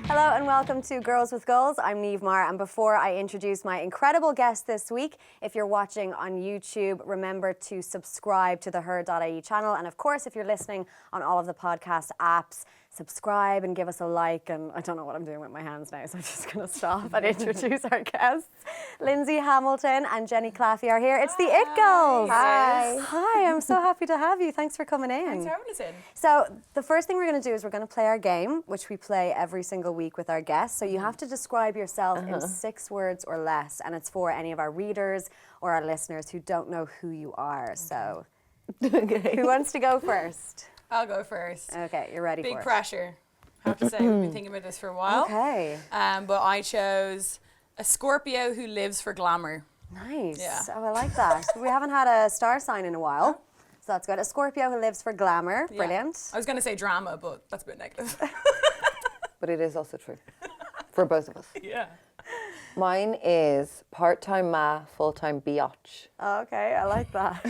Hello and welcome to Girls with Goals. I'm Niamh Maher, and before I introduce my incredible guest this week, if you're watching on YouTube, remember to subscribe to the Her.ie channel, and of course if you're listening on all of the podcast apps, subscribe and give us a like. And I don't know what I'm doing with my hands now, so I'm just going to stop and introduce our guests. Lindsay Hamilton and Jenny Claffey are here. It's the It Galz. Hi. Hi, I'm so happy to have you. Thanks for coming in. Thanks for having us in. So the first thing we're going to do is we're going to play our game, which we play every single week with our guests. So you have to describe yourself in 6 words or less, and it's for any of our readers or our listeners who don't know who you are. So who wants to go first? I'll go first. Okay, you're ready for it. Big pressure. I have to say, we've been thinking about this for a while. Okay. But I chose a Scorpio who lives for glamour. Nice. Yeah. Oh, I like that. We haven't had a star sign in a while, so that's good. A Scorpio who lives for glamour. Yeah. Brilliant. I was going to say drama, but that's a bit negative. But it is also true for both of us. Yeah. Mine is part-time ma, full-time biatch. Oh, okay, I like that.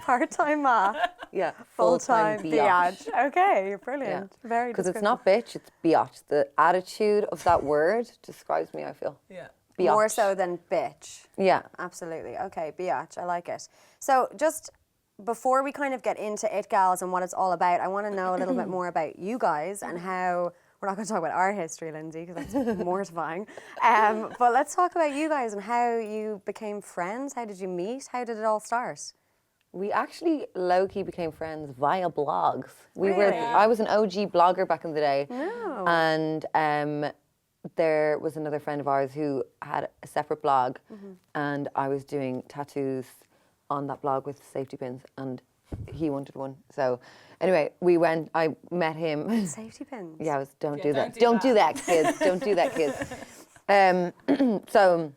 Part-time ma, Yeah, full-time biatch. Okay, brilliant. Very Because it's descriptive. not bitch, it's biatch. The attitude of that word describes me, I feel. Yeah. Biatch. More so than bitch. Yeah. Absolutely. Okay, biatch. I like it. So just before we kind of get into It Galz and what it's all about, I want to know a little bit more about you guys and how. We're not going to talk about our history, Lindsay, because that's mortifying. But let's talk about you guys and how you became friends. How did you meet? How did it all start? We actually low-key became friends via blogs. Really? I was an OG blogger back in the day. No. And there was another friend of ours who had a separate blog, and I was doing tattoos on that blog with safety pins, and he wanted one. So anyway, I met him. Safety pins. Yeah, I was, don't do don't that. do Don't that. do that, kids. Don't do that, kids. So,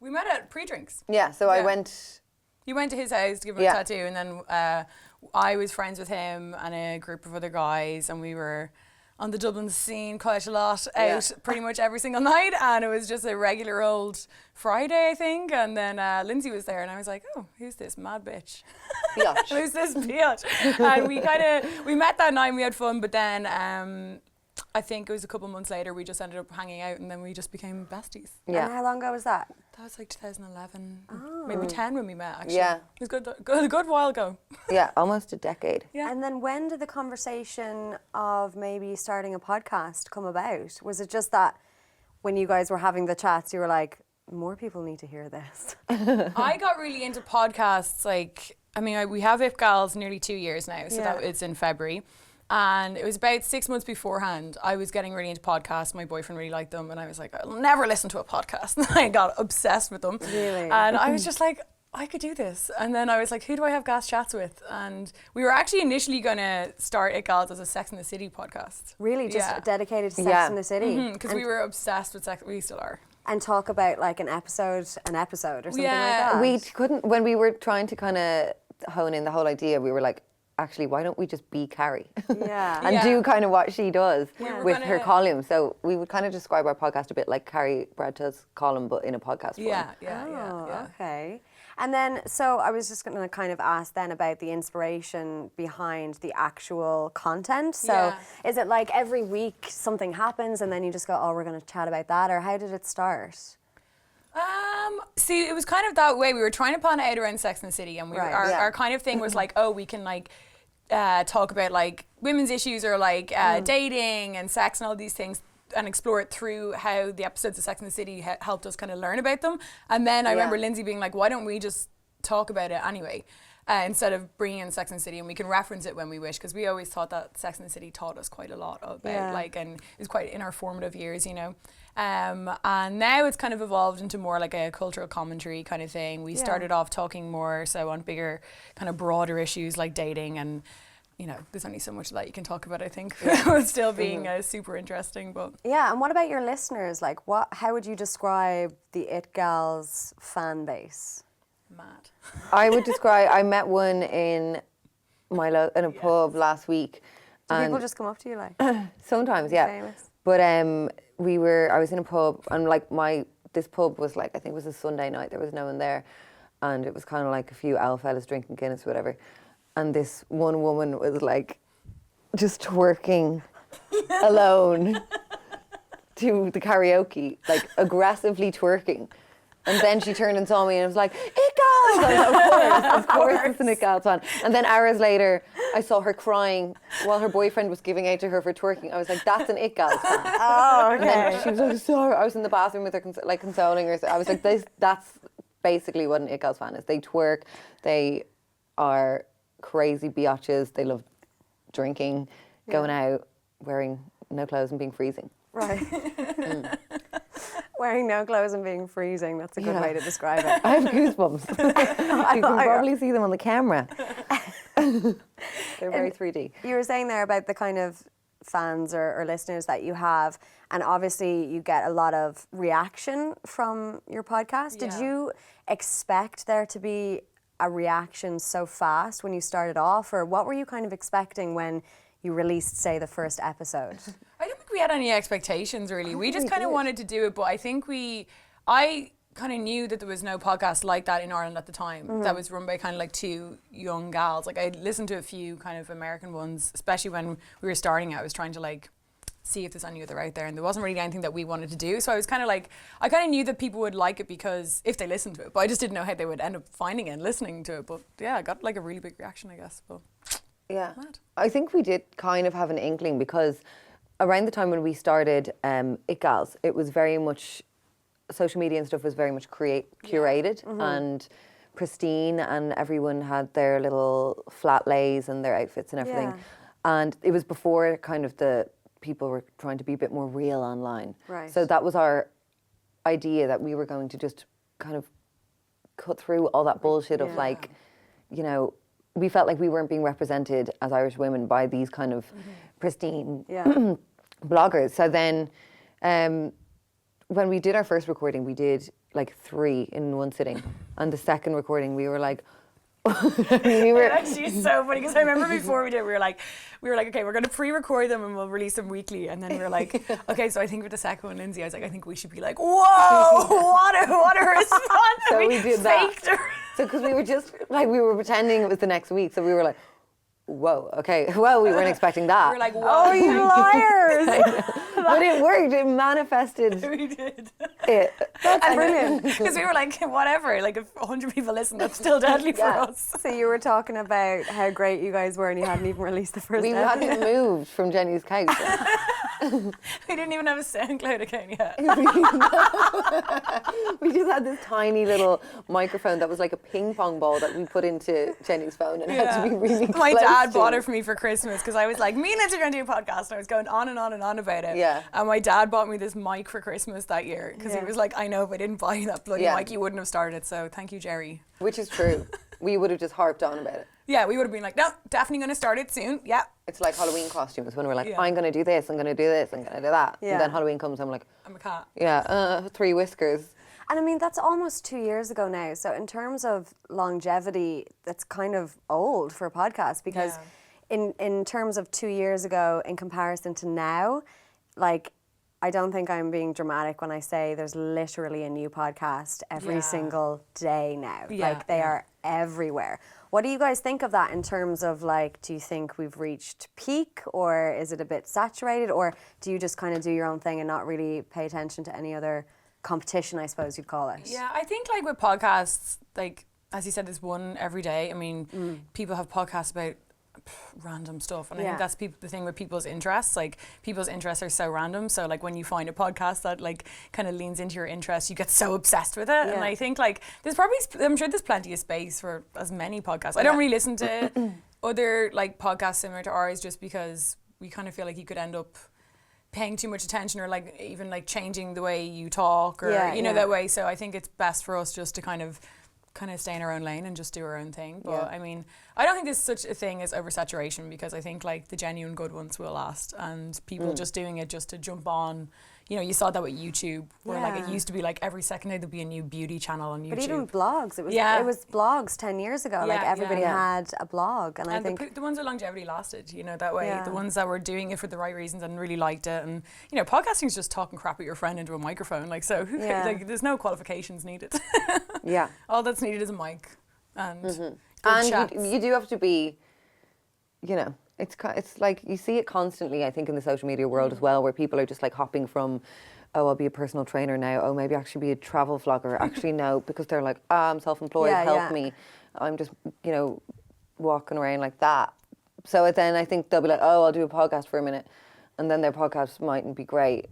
We met at pre-drinks. yeah, so I Yeah. went, You went to his house to give him Yeah. a tattoo, and then I was friends with him and a group of other guys, and we were on the Dublin scene quite a lot, out pretty much every single night, and it was just a regular old Friday, I think, and then Lindsay was there, and I was like, oh, who's this mad bitch? biatch. Who's this bitch? And we met that night and we had fun, but then I think it was a couple months later we just ended up hanging out, and then we just became besties. And Yeah. how long ago was that? That was like 2011, maybe 10 when we met, actually. Yeah. It was a good while ago. Yeah, almost a decade. Yeah. And then when did the conversation of maybe starting a podcast come about? Was it just that when you guys were having the chats, you were like, more people need to hear this? I got really into podcasts, we have It Galz nearly 2 years now, so Yeah. that it's in February. And it was about 6 months beforehand. I was getting really into podcasts. My boyfriend really liked them, and I was like, I'll never listen to a podcast. And I got obsessed with them. Really? And I was just like, I could do this. And then I was like, who do I have gas chats with? And we were actually initially going to start It Galz as a Sex and the City podcast. Really, just Yeah. dedicated to Sex Yeah. in the City? Because we were obsessed with sex. We still are. And talk about like an episode or something Yeah. like that? We couldn't, when we were trying to kind of hone in the whole idea, we were like, actually, why don't we just be Carrie? Yeah. And Yeah. do kind of what she does were with her gonna- column. So we would kind of describe our podcast a bit like Carrie Bradshaw column, but in a podcast form. Oh, okay. And then, so I was just going to kind of ask then about the inspiration behind the actual content. So Yeah. is it like every week something happens and then you just go, oh, we're going to chat about that? Or how did it start? See, it was kind of that way. We were trying to plan it out around Sex and the City, and Right, our, yeah. our kind of thing was like, oh, we can like talk about like women's issues or like dating and sex and all these things, and explore it through how the episodes of Sex and the City helped us kind of learn about them. And then I remember Lindsay being like, why don't we just talk about it anyway? Instead of bringing in Sex and the City, and we can reference it when we wish, because we always thought that Sex and the City taught us quite a lot about and it was quite in our formative years, and now it's kind of evolved into more like a cultural commentary kind of thing. We started off talking more so on bigger kind of broader issues like dating, and there's only so much that you can talk about, I think, without still being super interesting. But Yeah, and what about your listeners? Like, how would you describe the It Galz fan base? mad. I would describe, I met one in in a pub last week. Do and people just come up to you like, sometimes, yeah. famous? But I was in a pub, and like this pub was like, I think it was a Sunday night, there was no one there, and it was kind of like a few owl fellas drinking Guinness or whatever, and this one woman was like just twerking alone to the karaoke, like aggressively twerking. And then she turned and saw me and was like, It Galz! I was like, of course it's an It Galz fan. And then hours later, I saw her crying while her boyfriend was giving out to her for twerking. I was like, that's an It Galz fan. Oh, And then she was like, sorry. I was in the bathroom with her, like consoling her. I was like, that's basically what an It Galz fan is. They twerk, they are crazy biatches, they love drinking, going out, wearing no clothes and being freezing. Right. Wearing no clothes and being freezing, that's a good way to describe it. I have goosebumps. You can probably see them on the camera. They're very 3D. You were saying there about the kind of fans or listeners that you have, and obviously you get a lot of reaction from your podcast. Did you expect there to be a reaction so fast when you started off, or what were you kind of expecting when you released, say, the first episode? I don't think we had any expectations really. We just kind of wanted to do it, but I think I kind of knew that there was no podcast like that in Ireland at the time that was run by kind of like two young gals. Like I listened to a few kind of American ones, especially when we were starting out. I was trying to like see if there's any other out there, and there wasn't really anything that we wanted to do. So I was kind of like, I kind of knew that people would like it because if they listened to it, but I just didn't know how they would end up finding it and listening to it. But yeah, I got like a really big reaction, I guess. But yeah, mad. I think we did kind of have an inkling because around the time when we started It Galz, it was very much, social media and stuff was very much curated and pristine, and everyone had their little flat lays and their outfits and everything. Yeah. And it was before kind of the people were trying to be a bit more real online. Right. So that was our idea, that we were going to just kind of cut through all that bullshit of like, you know, we felt like we weren't being represented as Irish women by these kind of pristine bloggers. So then when we did our first recording, we did like 3 in one sitting. And the second recording, we were like, we were actually so funny because I remember before we did, we were like, okay, we're going to pre-record them and we'll release them weekly. And then we were like, okay, so I think with the second one, Lindsay, I was like, I think we should be like, whoa, what a response. So we did that. faked her. So because we were just like, we were pretending it was the next week. So we were like, whoa, okay, well, we weren't expecting that. We were like, whoa. Oh, you liars! But it worked, it manifested. We did. It. That's brilliant. Because we were like, whatever, like if 100 people listen, that's still deadly for us. So you were talking about how great you guys were and you hadn't even released the first We episode. hadn't moved from Jenny's couch. We didn't even have a SoundCloud account yet. We just had this tiny little microphone that was like a ping pong ball that we put into Jenny's phone, and it had to be really My close dad to bought it for me for Christmas because I was like, me and Lindsay are going to do a podcast, and I was going on and on and on about it. Yeah. And my dad bought me this mic for Christmas that year because he was like, I know if I didn't buy you that bloody mic, you wouldn't have started it. So thank you, Jerry. Which is true. We would have just harped on about it. Yeah, we would have been like, no, definitely going to start it soon. Yeah. It's like Halloween costumes when we're like, I'm going to do this, I'm going to do this, I'm going to do that. Yeah. And then Halloween comes, I'm like, I'm a cat. yeah, 3 whiskers. And I mean, that's almost 2 years ago now. So in terms of longevity, that's kind of old for a podcast because in terms of 2 years ago, in comparison to now, like, I don't think I'm being dramatic when I say there's literally a new podcast every single day now. Like, they are everywhere. What do you guys think of that in terms of, like, do you think we've reached peak, or is it a bit saturated, or do you just kind of do your own thing and not really pay attention to any other competition, I suppose you'd call it? Yeah, I think like with podcasts, like as you said, there's one every day. I mean, people have podcasts about random stuff, and I think that's the thing with people's interests. Like, people's interests are so random, so like when you find a podcast that like kind of leans into your interests, you get so obsessed with it. And I think like I'm sure there's plenty of space for as many podcasts. I don't really listen to other like podcasts similar to ours just because we kind of feel like you could end up paying too much attention, or like even like changing the way you talk, or you know, that way. So I think it's best for us just to kind of stay in our own lane and just do our own thing. But I mean, I don't think there's such a thing as oversaturation, because I think like the genuine good ones will last, and people just doing it just to jump on. You know, you saw that with YouTube, where like it used to be like every second there'd be a new beauty channel on YouTube. But even blogs, it was blogs 10 years ago. Like everybody had a blog, and I think the ones with longevity lasted. You know, that way the ones that were doing it for the right reasons and really liked it, and you know, podcasting is just talking crap at your friend into a microphone. Like, so like, there's no qualifications needed. All that's needed is a mic and good chat. You do have to be, you know, It's like you see it constantly, I think, in the social media world as well, where people are just like hopping from, oh, I'll be a personal trainer now. Oh, maybe actually be a travel vlogger. Actually, no, because they're like, I'm self-employed, help me. I'm just, walking around like that. So then I think they'll be like, oh, I'll do a podcast for a minute. And then their podcast mightn't be great.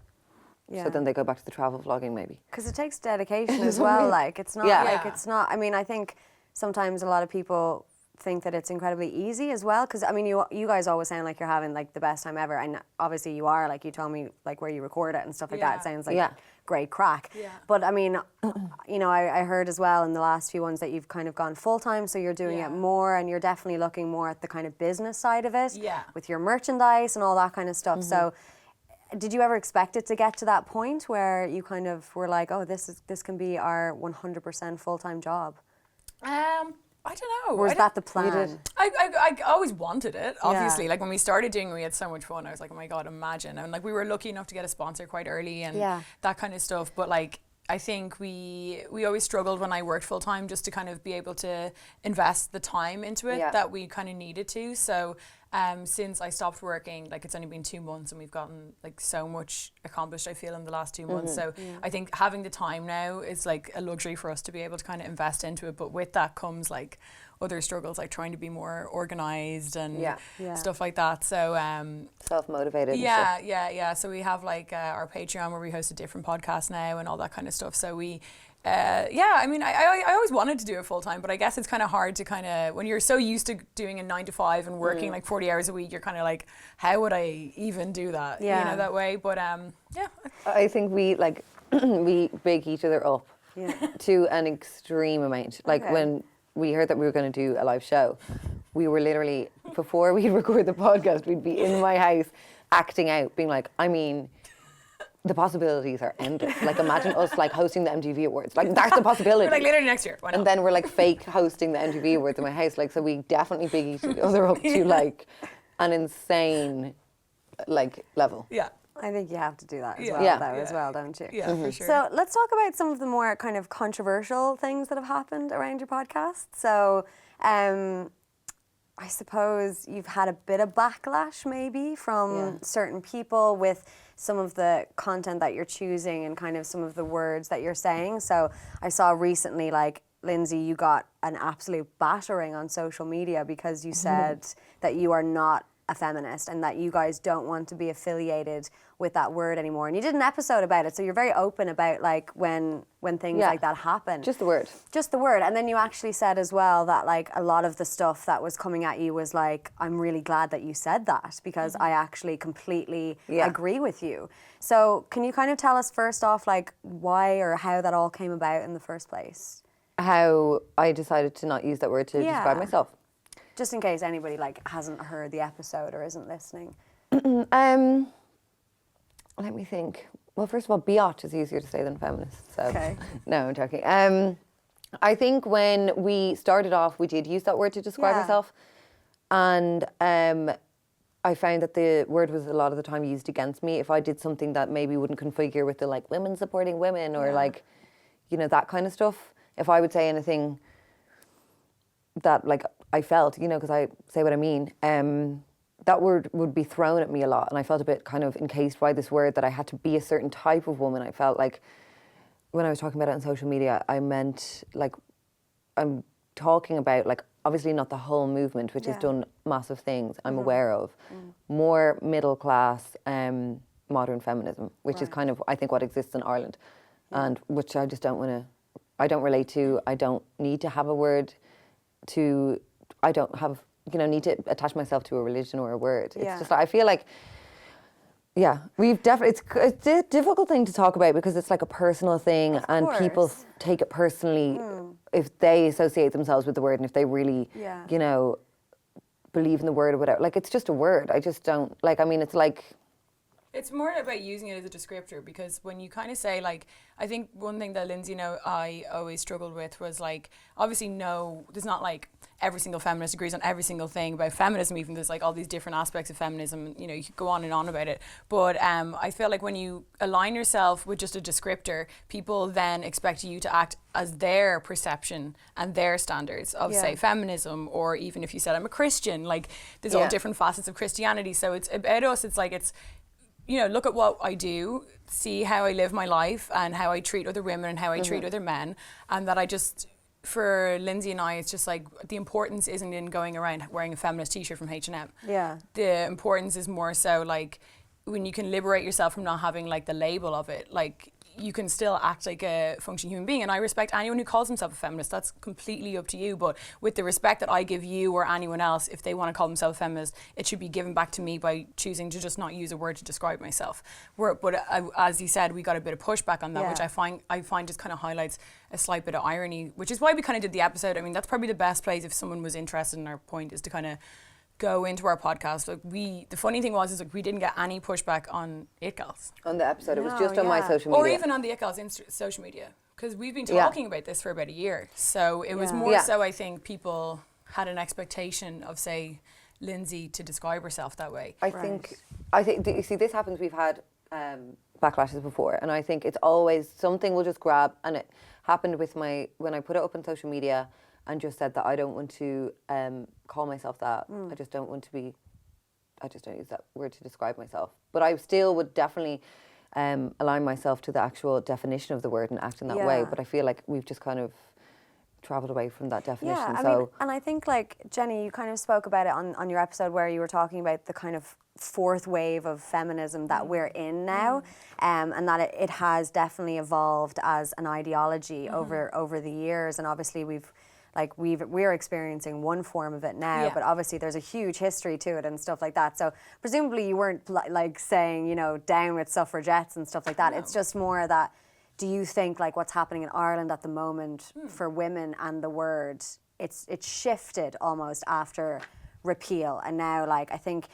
Yeah. So then they go back to the travel vlogging maybe. Because it takes dedication as well. Like, it's not it's not, I mean, I think sometimes a lot of people think that it's incredibly easy as well, because I mean you guys always sound like you're having like the best time ever, and obviously you are. Like, you told me like where you record it and stuff like that. It sounds like great crack. But I mean, I heard as well in the last few ones that you've kind of gone full time, so you're doing it more, and you're definitely looking more at the kind of business side of it with your merchandise and all that kind of stuff. So did you ever expect it to get to that point where you kind of were like, oh, this can be our 100% full-time job? I don't know. Or was that the plan? I always wanted it, obviously. Like, when we started doing it, we had so much fun. I was like, oh my God, imagine. And like, we were lucky enough to get a sponsor quite early and that kind of stuff. But like, I think we always struggled when I worked full time just to kind of be able to invest the time into it that we kind of needed to. So since I stopped working, like, it's only been 2 months and we've gotten like so much accomplished, I feel, in the last 2 months. So I think having the time now is like a luxury for us to be able to kind of invest into it. But with that comes like other struggles, like trying to be more organized and stuff like that. So self-motivated. Yeah. So we have like our Patreon where we host a different podcast now and all that kind of stuff. So we I mean, I always wanted to do it full time, but I guess it's kind of hard to kind of, when you're so used to doing a 9 to 5 and working like 40 hours a week, you're kind of like, how would I even do that? That way. But I think we like we big each other up to an extreme amount. Like, when we heard that we were going to do a live show, we were literally, before we record the podcast, we'd be in my house acting out, being like, I mean, the possibilities are endless. Like, imagine us like hosting the MTV Awards. Like, that's a possibility. We're like, literally next year. Why not? And then we're like fake hosting the MTV Awards in my house. Like, so we definitely big each other up to like an insane like level. Yeah. I think you have to do that as well, as well, don't you? Yeah, for sure. So let's talk about some of the more kind of controversial things that have happened around your podcast. So I suppose you've had a bit of backlash maybe from certain people with some of the content that you're choosing and kind of some of the words that you're saying. So I saw recently, like, Lindsay, you got an absolute battering on social media because you said that you are not a feminist and that you guys don't want to be affiliated with that word anymore. And you did an episode about it, so you're very open about like when things like that happen. Just the word. Just the word. And then you actually said as well that like a lot of the stuff that was coming at you was like, I'm really glad that you said that because I actually completely agree with you. So can you kind of tell us first off like why or how that all came about in the first place? How I decided to not use that word to describe myself. Just in case anybody like hasn't heard the episode or isn't listening. Let me think. Well, first of all, biatch is easier to say than feminist. So no, I'm joking. I think when we started off, we did use that word to describe myself, and I found that the word was a lot of the time used against me if I did something that maybe wouldn't configure with the like women supporting women or like, that kind of stuff. If I would say anything that like I felt, because I say what I mean, that word would be thrown at me a lot. And I felt a bit kind of encased by this word that I had to be a certain type of woman. I felt like when I was talking about it on social media, I meant like, I'm talking about like, obviously not the whole movement, which has done massive things I'm aware of, more middle class modern feminism, which is kind of, I think, what exists in Ireland and which I just I don't relate to. I don't need to have a word I don't have, need to attach myself to a religion or a word. It's just, I feel like, we've definitely, it's a difficult thing to talk about because it's like a personal thing and people take it personally if they associate themselves with the word and if they really, believe in the word or whatever. Like, it's just a word. I just don't, like, I mean, it's like, It's more about using it as a descriptor, because when you kind of say, like, I think one thing that Lindsay, I always struggled with was, like, obviously there's not like every single feminist agrees on every single thing about feminism, even there's like all these different aspects of feminism, you could go on and on about it. But I feel like when you align yourself with just a descriptor, people then expect you to act as their perception and their standards of, say, feminism, or even if you said I'm a Christian, like there's all different facets of Christianity. So it's about us, it's like, look at what I do, see how I live my life and how I treat other women and how I treat other men. And that for Lindsay and I, it's just like the importance isn't in going around wearing a feminist t-shirt from H&M. Yeah. The importance is more so like when you can liberate yourself from not having like the label of it, like you can still act like a functioning human being. And I respect anyone who calls himself a feminist. That's completely up to you. But with the respect that I give you or anyone else, if they want to call themselves a feminist, it should be given back to me by choosing to just not use a word to describe myself. But as he said, we got a bit of pushback on that, which I find just kind of highlights a slight bit of irony, which is why we kind of did the episode. I mean, that's probably the best place if someone was interested in our point, is to kind of go into our podcast. Like the funny thing was we didn't get any pushback on It Galz. On the episode, it was just on my social media. Or even on the It Galz social media, because we've been talking about this for about a year. So it was more so, I think, people had an expectation of, say, Lindsay to describe herself that way. I think, you see, this happens, we've had backlashes before, and I think it's always something will just grab, and it happened with when I put it up on social media and just said that I don't want to call myself that. I just don't use that word to describe myself. But I still would definitely align myself to the actual definition of the word and act in that way. But I feel like we've just kind of travelled away from that definition. Yeah, I mean, and I think, like, Jenny, you kind of spoke about it on your episode where you were talking about the kind of fourth wave of feminism that we're in now, and that it has definitely evolved as an ideology over the years. And obviously we're experiencing one form of it now, but obviously there's a huge history to it and stuff like that. So presumably you weren't like saying, down with suffragettes and stuff like that. No. It's just more that, do you think like what's happening in Ireland at the moment for women and the word, it's shifted almost after repeal, and now like I think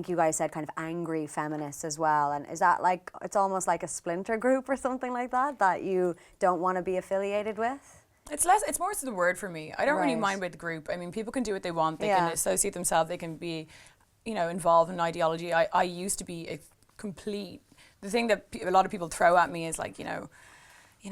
you guys said kind of angry feminists as well, and is that like it's almost like a splinter group or something like that you don't want to be affiliated with? It's more so the word for me. I don't really mind about the group. I mean, people can do what they want. They can associate themselves. They can be, involved in ideology. I used to be the thing that a lot of people throw at me is like,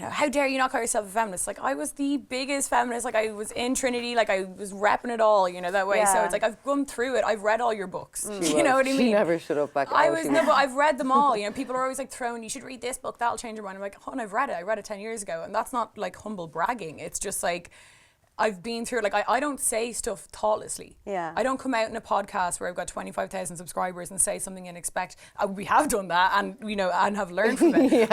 how dare you not call yourself a feminist? Like, I was the biggest feminist. Like, I was in Trinity. Like, I was repping it all, that way. So it's like, I've gone through it. I've read all your books. You know what I mean? She never shut up back. But I've read them all. People are always like you should read this book. That'll change your mind. I'm like, and I've read it. I read it 10 years ago. And that's not like humble bragging. It's just like, I've been through it. Like, I don't say stuff thoughtlessly. Yeah. I don't come out in a podcast where I've got 25,000 subscribers and say something and expect, we have done that and, and have learned from it.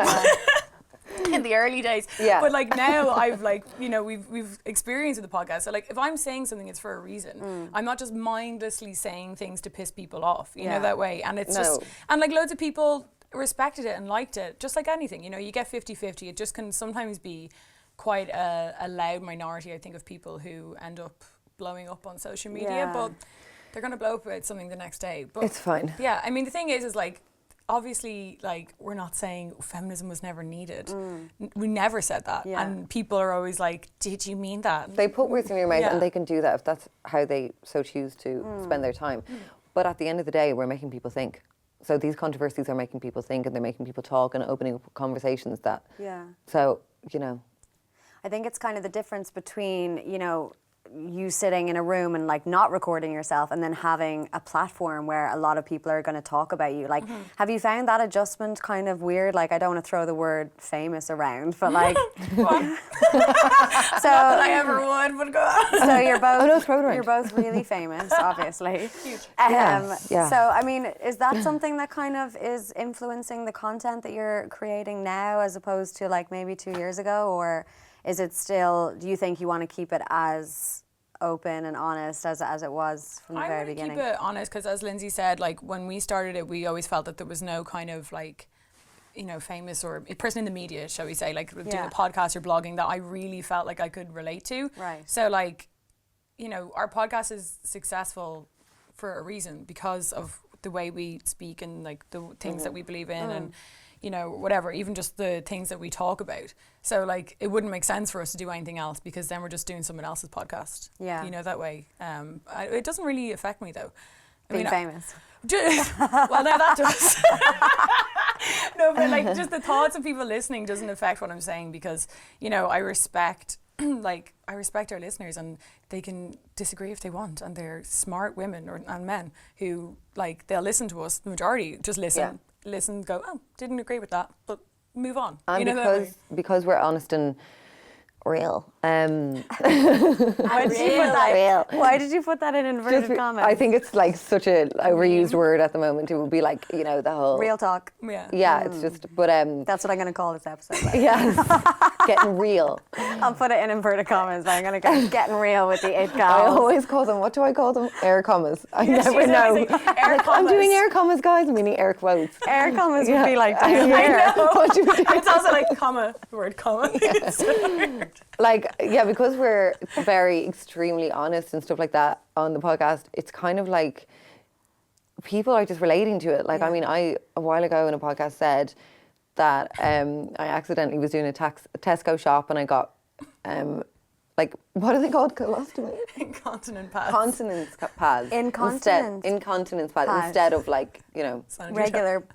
In the early days, but like now I've we've experienced with the podcast. So like if I'm saying something, it's for a reason. I'm not just mindlessly saying things to piss people off, you know, that way. And it's just, and like loads of people respected it and liked it, just like anything. You get 50-50. It just can sometimes be quite a loud minority, I think, of people who end up blowing up on social media, but they're going to blow up about something the next day. But it's fine. Yeah, I mean the thing is like, obviously, like, we're not saying feminism was never needed. We never said that. And people are always like, did you mean that? They put words in your mouth and they can do that if that's how they so choose to spend their time. But at the end of the day, we're making people think. So these controversies are making people think and they're making people talk and opening up conversations that... So, I think it's kind of the difference between, you sitting in a room and like not recording yourself and then having a platform where a lot of people are going to talk about you. Like, have you found that adjustment kind of weird? Like, I don't want to throw the word famous around, but like... So not that I ever would, but go on. So you're both, you're both really famous, obviously. Huge. So, I mean, is that something that kind of is influencing the content that you're creating now as opposed to like maybe 2 years ago? Or is it still, do you think you want to keep it as open and honest as it was from the very beginning? I want to keep it honest because, as Lindsay said, like when we started it, we always felt that there was no kind of like, famous or a person in the media, shall we say, like doing a podcast or blogging that I really felt like I could relate to. Right. So like, our podcast is successful for a reason because of the way we speak and like the things that we believe in and, you know, whatever, even just the things that we talk about. So like it wouldn't make sense for us to do anything else because then we're just doing someone else's podcast. Yeah. You know, that way. It doesn't really affect me though. Being famous. Well, now that does. No, but like just the thoughts of people listening doesn't affect what I'm saying because, you know, I respect our listeners and they can disagree if they want and they're smart women and men who like they'll listen to us. The majority just listen, go, oh, didn't agree with that, but move on. And you know, because we're honest and real. Why did you put that in inverted commas? I think it's like such a overused word at the moment. It would be like, you know, the whole real talk. Yeah, it's just, but that's what I'm going to call this episode. yes, getting real. I'll put it in inverted commas. I'm going to go getting real with the It Galz. I always call them, what do I call them? Air commas. I never know. Air commas. I'm doing air commas, guys, meaning air quotes. Air commas would be like, I know. What do we do? It's also like comma, the word comma. Like, yeah, because we're very extremely honest and stuff like that on the podcast, it's kind of like people are just relating to it. Like, I mean, a while ago in a podcast said that I accidentally was doing a Tesco shop and I got, like, what are they called? Colostomy? Incontinent pads. Continence pads. Incontinence pads. Instead of like, you know, regular,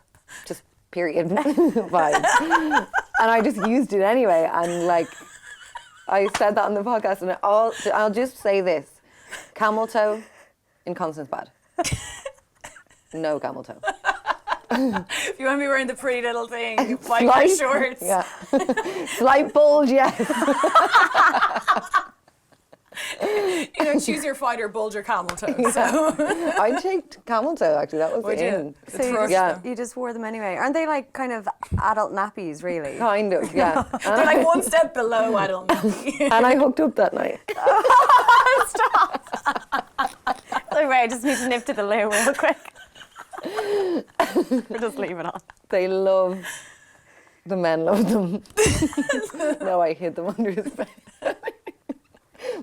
just period vibes. And I just used it anyway. And like, I said that on the podcast, and I'll just say this: camel toe, incontinence pad. No camel toe. If you want to be wearing the pretty little thing, white shorts. Yeah. Slight bulge, yes. You know, choose your fighter, bulge or camel toe. Yeah. So I take camel toe, actually. That was in. So you just wore them anyway. Aren't they like kind of adult nappies, really? Kind of, yeah. They're like one step below adult nappy. And I hooked up that night. Stop. Sorry, wait, I just need to nip to the loo real quick. We'll just leave it on. The men love them. No, I hid them under his bed.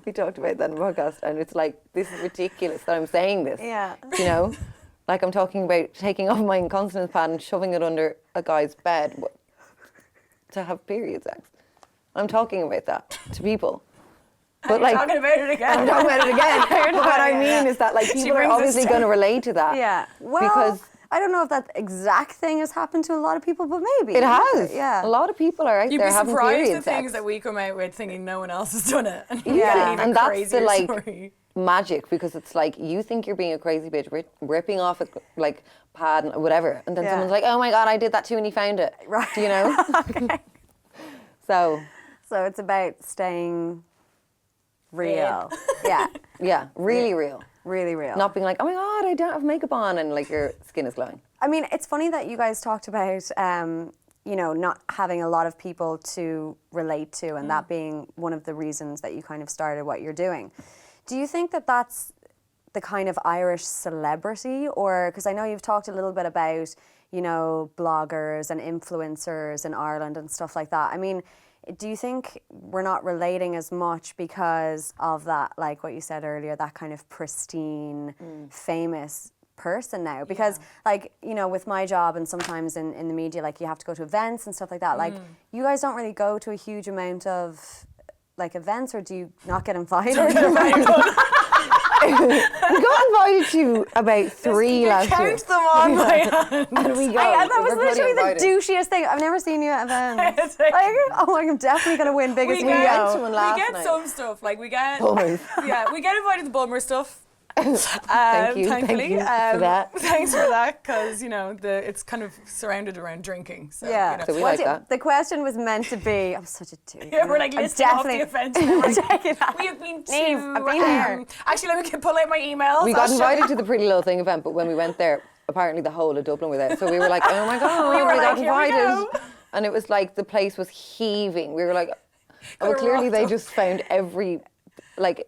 We talked about that in the podcast, and it's like, this is ridiculous that I'm saying this. Yeah. You know? Like, I'm talking about taking off my incontinence pad and shoving it under a guy's bed to have period sex. I'm talking about that to people. But like, talking about it again. I'm talking about it again. But what I mean is that like people are obviously going to relate to that. Yeah. Well, because I don't know if that exact thing has happened to a lot of people, but maybe. It has. Yeah. A lot of people are out there having period sex. You'd be surprised the things that we come out with thinking no one else has done it. Yeah. And that's crazier the like story. magic, because it's like you think you're being a crazy bitch, ripping off a like pad and whatever, and then someone's like, "Oh my god, I did that too," and he found it. Right. Do you know? Okay. So it's about staying real. Yeah, really real. Really real. Not being like, oh my god, I don't have makeup on, and like your skin is glowing. I mean, it's funny that you guys talked about, you know, not having a lot of people to relate to, and that being one of the reasons that you kind of started what you're doing. Do you think that that's the kind of Irish celebrity, or because I know you've talked a little bit about, you know, bloggers and influencers in Ireland and stuff like that. I mean, do you think we're not relating as much because of that, like what you said earlier, that kind of pristine, famous person now? Because like, you know, with my job and sometimes in the media, like you have to go to events and stuff like that. Like you guys don't really go to a huge amount of like events, or do you not get invited? We got invited to about 3 last year. Count them on my hand. And we go. That was literally the douchiest thing. I've never seen you at events. I'm definitely going to win biggest went video. to one last We get night. some stuff. Like we get, Always. we get invited to Bulmer stuff. Thank you for that. Thanks for that, because you know it's kind of surrounded around drinking. So, Yeah. you know. So we like that. The question was meant to be. I'm such a dude. Yeah, we're like listing off the events. We have been to. Neve, I've been there. Actually, let me pull out my emails. We got invited to the Pretty Little Thing event, but when we went there, apparently the whole of Dublin were there. So we were like, oh my god, we got invited. And it was like the place was heaving. We were like, oh, clearly they just found every, like,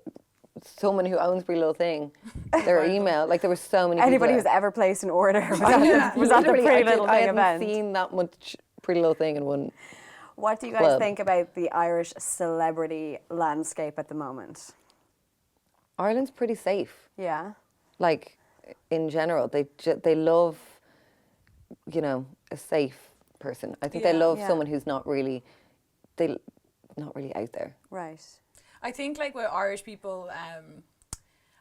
someone who owns Pretty Little Thing, their email. Like there were so many Anybody people who's ever placed an order was was at the Pretty Little I Thing hadn't event. seen that much Pretty Little Thing in one. What do you guys think about the Irish celebrity landscape at the moment? Ireland's pretty safe. Yeah. Like, in general. They love, you know, a safe person. I think they love someone who's not really out there. Right. I think like with Irish people,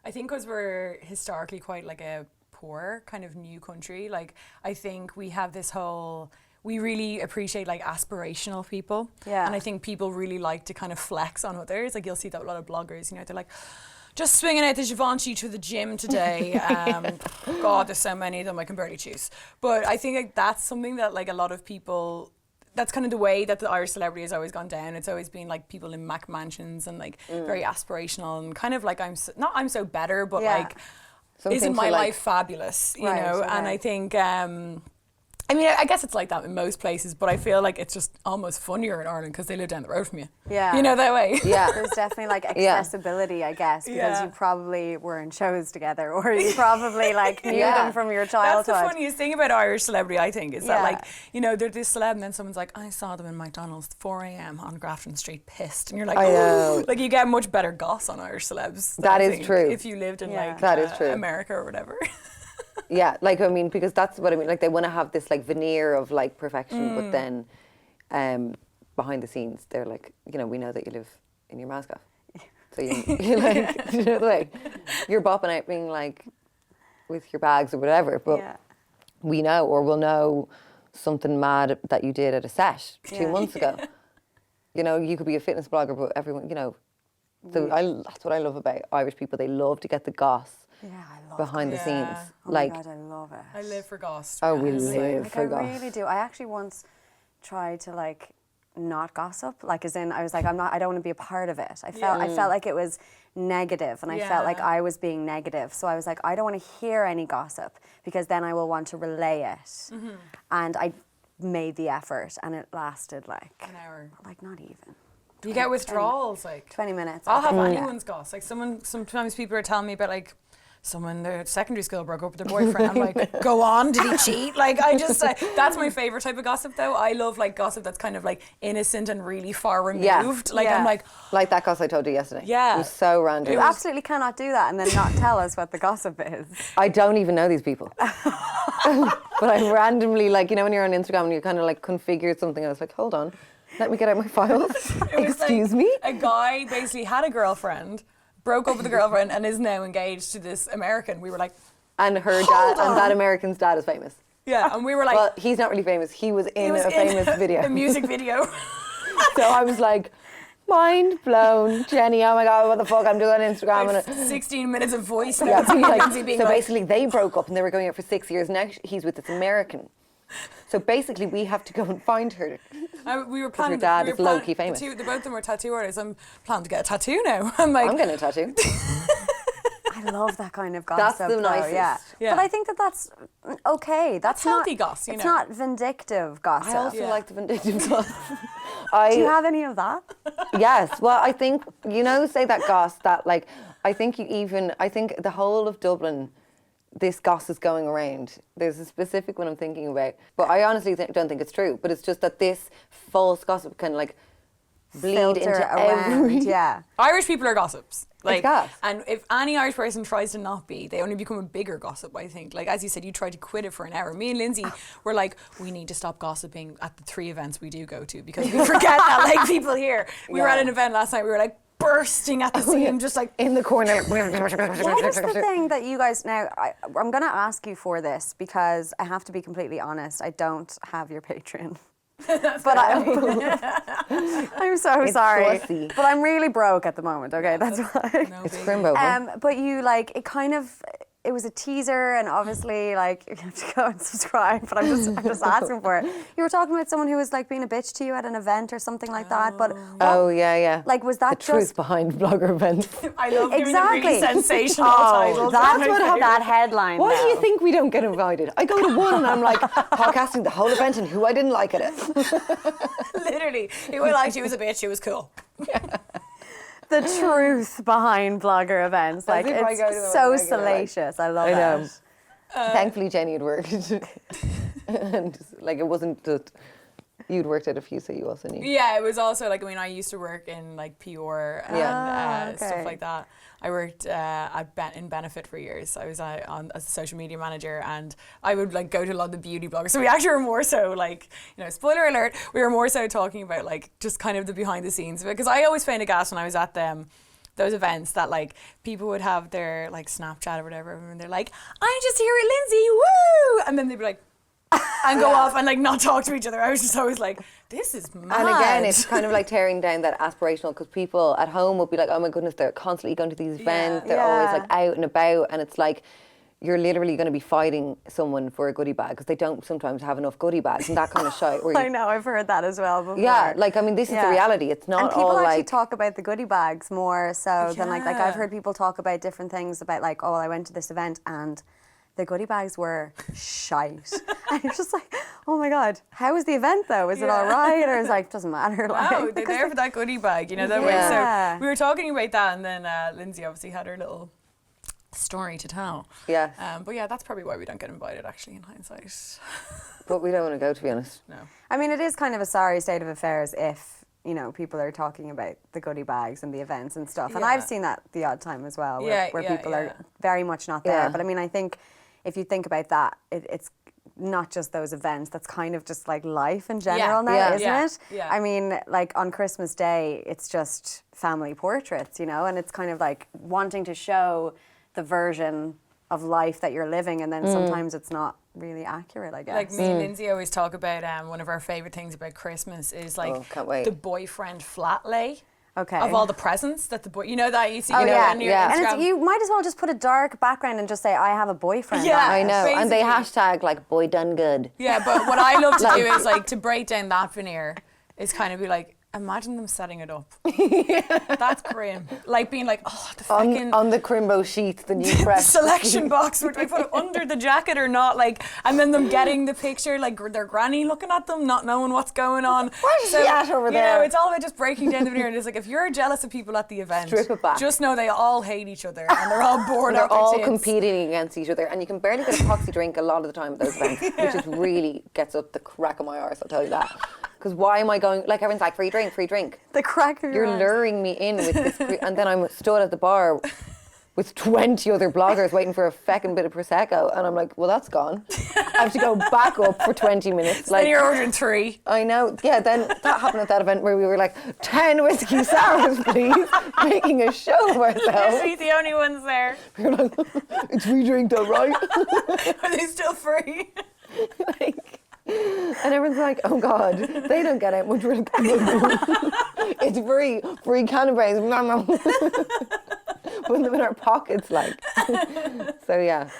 I think because we're historically quite like a poor kind of new country, like I think we have this whole, we really appreciate like aspirational people. Yeah. And I think people really like to kind of flex on others. Like you'll see that a lot of bloggers, you know, they're like, just swinging out the Givenchy to the gym today. God, there's so many of them, I can barely choose. But I think like that's something that like a lot of people, that's kind of the way that the Irish celebrity has always gone down. It's always been like people in Mac mansions and like very aspirational and kind of like I'm so better, but like Something isn't my to, like, life fabulous, you Right, know? okay. And I think, I mean, I guess it's like that in most places, but I feel like it's just almost funnier in Ireland because they live down the road from you. Yeah. You know, that way. Yeah. There's definitely like accessibility, I guess, because Yeah. you probably were in shows together, or you probably like knew Yeah. them from your That's childhood. the funniest thing about Irish celebrity, I think, is that Yeah. like, you know, they're this celeb and then someone's like, I saw them in McDonald's 4 a.m. on Grafton Street pissed. And you're like, I know. like you get much better goss on Irish celebs. That I is think, true. If you lived in like That is true. America or whatever. Yeah, like, I mean, because that's what I mean. Like, they want to have this, like, veneer of, like, perfection, but then behind the scenes, they're like, you know, we know that you live in your mask off. So you're like, you know the way? You're bopping out being, like, with your bags or whatever, but we know, or we'll know something mad that you did at a set 2 months ago. You know, you could be a fitness blogger, but everyone, you know, so that's what I love about Irish people. They love to get the goss. Yeah, I love behind the Yeah. scenes. Oh Like, my God, I love it. I live for goss. oh, we honestly. live Like, for I goss. really do. I actually once tried to like not gossip, like as in I was like, I don't want to be a part of it. I felt like it was negative, and I felt like Yeah. I was being negative. So I was like, I don't want to hear any gossip because then I will want to relay it. And I made the effort, and it lasted like An hour. like not even You get withdrawals, like 20 minutes. I'll have Yeah. anyone's goss. Like sometimes people are telling me about like someone their secondary school broke up with their boyfriend. I'm like, go on, did he cheat? Like I just that's my favorite type of gossip though. I love like gossip that's kind of like innocent and really far removed. Like I'm like that goss I told you yesterday. Yeah. It was so random. You absolutely cannot do that and then not tell us what the gossip is. I don't even know these people. But I randomly, like, you know, when you're on Instagram and you kind of like configured something, I was like, hold on, let me get out my files. it was Excuse like me? A guy basically had a girlfriend, broke up with a girlfriend, and is now engaged to this American. We were like, And her dad, and that American's dad is famous. yeah, and we were like, Well, he's not really famous. He was in a famous video. a music video. So I was like, mind blown, Jenny. Oh my God, what the fuck? I'm doing on Instagram. Like and 16 minutes of voice. yeah, notes. like, Lindsay being so like, basically, they broke up and they were going out for 6 years. Now he's with this American. So basically, we have to go and find her. we were planning. dad we is were low-key planning- famous. The both of them were tattoo artists. I'm planning to get a tattoo now. I'm like, I'm getting a tattoo. I love that kind of gossip. That's the though, nicest. Yeah. Yeah. But I think that that's okay. That's not healthy goss, you It's know. not vindictive gossip. I also Yeah. like the vindictive goss. Do you have any of that? Yes. Well, I think, you know, say that goss that, like, I think the whole of Dublin, this goss is going around. There's a specific one I'm thinking about, but I honestly don't think it's true. But it's just that this false gossip can, like, bleed Filter into around. every... Yeah. Irish people are gossips. Like, gas. and if any Irish person tries to not be, they only become a bigger gossip, I think. Like, as you said, you tried to quit it for an hour. Me and Lindsay were like, we need to stop gossiping at the 3 events we do go to because we forget that, like, people here. We were at an event last night, we were like bursting at the seam, just like, In the corner. What is the thing that you guys now? I'm going to ask you for this because I have to be completely honest. I don't have your Patreon. But I'm so It's sorry. saucy. But I'm really broke at the moment. Okay, that's why. no It's biggie. crimbo. But you like it kind of. It was a teaser, and obviously, like you have to go and subscribe. But I'm just asking for it. You were talking about someone who was like being a bitch to you at an event or something like that. But Oh, yeah. like, was that the truth just behind blogger events. I love giving exactly them really sensational Oh, titles. that's my what favourite. that headline. Why do you though. think we don't get invited? I go to one and I'm like podcasting the whole event and who I didn't like at it. Literally. It was like she was a bitch, she was cool. The truth behind blogger events? Like if I go to them it's so on a regular, like- salacious. I love I know. it. Thankfully, Jenny had worked. And like, it wasn't just You'd worked at a few, so you also knew. Yeah, it was also like, I mean, I used to work in like PR and okay. stuff like that. I worked in Benefit for years. I was on as a social media manager, and I would like go to a lot of the beauty bloggers. So we actually were more so like, you know, spoiler alert, we were more so talking about like just kind of the behind the scenes of it. Because I always found it gas when I was at them. Those events that like people would have their like Snapchat or whatever, and they're like, I'm just here with Lindsay, woo! And then they'd be like, and go off and like not talk to each other. I was just always like, this is mad. And again, it's kind of like tearing down that aspirational, because people at home would be like, oh my goodness, they're constantly going to these events, they're always like out and about, and it's like, you're literally going to be fighting someone for a goodie bag because they don't sometimes have enough goodie bags and that kind of shit. I know, I've heard that as well before. Yeah, like, I mean, this is the reality. It's not and people all actually like... talk about the goodie bags more so than like I've heard people talk about different things about like, oh, I went to this event and the goodie bags were shite. And you're just like, oh my God, how was the event though? Is it all right? Or is like, doesn't matter. Like, no, they're there for that goodie bag, you know, that way. So we were talking about that, and then Lindsay obviously had her little story to tell. Yes. But yeah, that's probably why we don't get invited, actually, in hindsight. But we don't want to go, to be honest. No. I mean, it is kind of a sorry state of affairs if, you know, people are talking about the goodie bags and the events and stuff. And I've seen that the odd time as well, where people are very much not there. Yeah. But I mean, I think if you think about that, it's not just those events, that's kind of just like life in general now, isn't it? Yeah. I mean, like on Christmas Day, it's just family portraits, you know, and it's kind of like wanting to show the version of life that you're living, and then sometimes it's not really accurate, I guess. Like me and Lindsay always talk about one of our favourite things about Christmas is like the boyfriend flat lay. Okay. Of all the presents that the boy, you know that you see, Oh, you know, yeah. on your And Instagram. it's, you might as well just put a dark background and just say, I have a boyfriend. Yeah. on it. I know. And they Basically. hashtag like, boy done good. Yeah, but what I love to do is like to break down that veneer is kind of be like, imagine them setting it up. That's grim. Like being like, oh, the fucking On the Crimbo sheets, the new press. selection box, would I put it under the jacket or not? Like, and then them getting the picture, like their granny looking at them, not knowing what's going on. Where's she at over there? You know, it's all about just breaking down the veneer. And it's like, if you're jealous of people at the event, Strip it back. just know they all hate each other and they're all bored They're out their all tits. competing against each other, and you can barely get a poxy drink a lot of the time at those events, which is really gets up the crack of my arse, I'll tell you that. Because why am I going, like everyone's like, free drink, free drink. The crack of your You're eyes. luring me in with this, and then I'm stood at the bar with 20 other bloggers waiting for a feckin' bit of Prosecco, and I'm like, well, that's gone. I have to go back up for 20 minutes. Then you're ordering 3. I know, yeah, then that happened at that event where we were like, 10 whiskey sours, please, making a show of ourselves. We're the only ones there. We were like, it's free drink though, right? Are they still free? Like, and everyone's like, oh God, they don't get out much for it's free cannabis. Put them in our pockets, like. So yeah.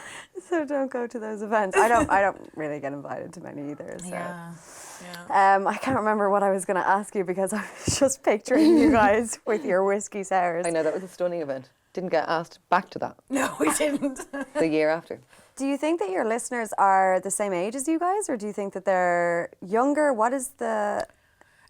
So don't go to those events. I don't really get invited to many either. So. Yeah. I can't remember what I was going to ask you because I was just picturing you guys with your whiskey sours. I know, that was a stunning event. Didn't get asked back to that No, we didn't. the year after. Do you think that your listeners are the same age as you guys, or do you think that they're younger? What is the...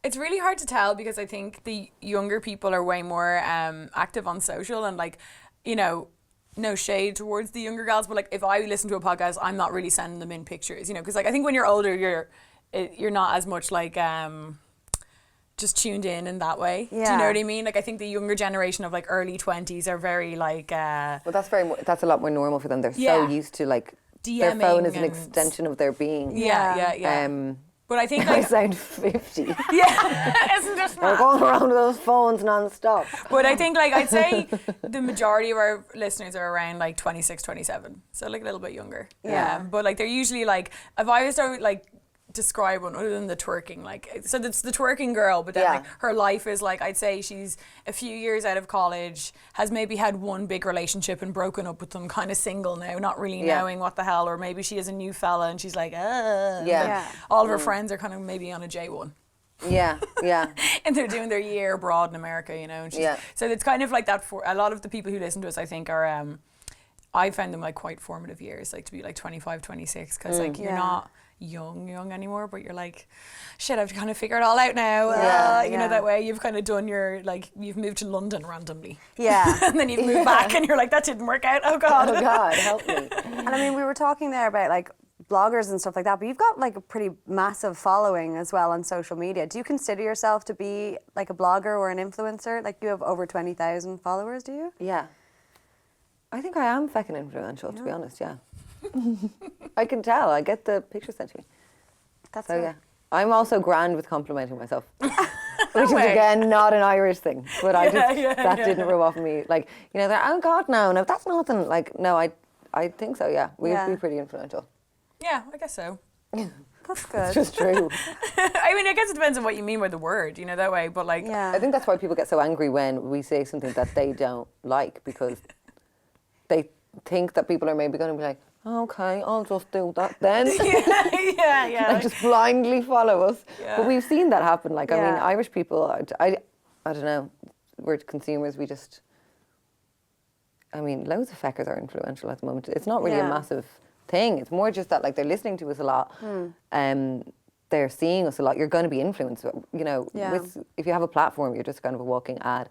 It's really hard to tell because I think the younger people are way more active on social, and like, you know, no shade towards the younger girls, but like if I listen to a podcast, I'm not really sending them in pictures, you know, because like I think when you're older, you're not as much like just tuned in that way. Yeah. Do you know what I mean? Like I think the younger generation of like early 20s are very like Well, that's a lot more normal for them. They're so Yeah. used to like DMing their phone is an and- extension of their being. yeah. But I think I like sound 50. yeah, isn't it We're mad? going around with those phones non-stop. But I think like I'd say the majority of our listeners are around like 26, 27. So like a little bit younger. Yeah. But like they're usually like, if I was to like describe one other than the twerking, like, so it's the twerking girl, but then like her life is like, I'd say she's a few years out of college, has maybe had one big relationship and broken up with them, kind of single now, not really knowing what the hell, or maybe she has a new fella and she's like, all of her friends are kind of maybe on a J1. Yeah. And they're doing their year abroad in America, you know. And so it's kind of like that for a lot of the people who listen to us, I think are, I found them like quite formative years, like to be like 25, 26, because like you're not young anymore, but you're like, shit, I have to kind of figure it all out now. You know, that way you've kind of done your, like, you've moved to London randomly. Yeah. And then you've moved back and you're like, that didn't work out. Oh God. Oh God, help me. And I mean, we were talking there about like bloggers and stuff like that, but you've got like a pretty massive following as well on social media. Do you consider yourself to be like a blogger or an influencer? Like, you have over 20,000 followers, do you? Yeah. I think I am feckin' influential, to be honest, yeah. I can tell. I get the pictures sent to me. That's So, it. yeah. I'm also grand with complimenting myself. Which is, again, not an Irish thing. But that didn't rub off on me. Like, you know, they're, oh, God, no, that's nothing. Like, no, I think so, yeah. We'd be pretty influential. Yeah, I guess so. That's good. It's just true. I mean, I guess it depends on what you mean by the word, you know, that way. But like, Yeah. I think that's why people get so angry when we say something that they don't like, because they think that people are maybe going to be like, okay, I'll just do that then. yeah. Like, just blindly follow us. Yeah. But we've seen that happen. Like, I mean, Yeah. Irish people, I don't know, we're consumers, we just, I mean, loads of feckers are influential at the moment. It's not really a massive thing. It's more just that, like, they're listening to us a lot. They're seeing us a lot. You're going to be influenced, you know. If you have a platform, you're just kind of a walking ad,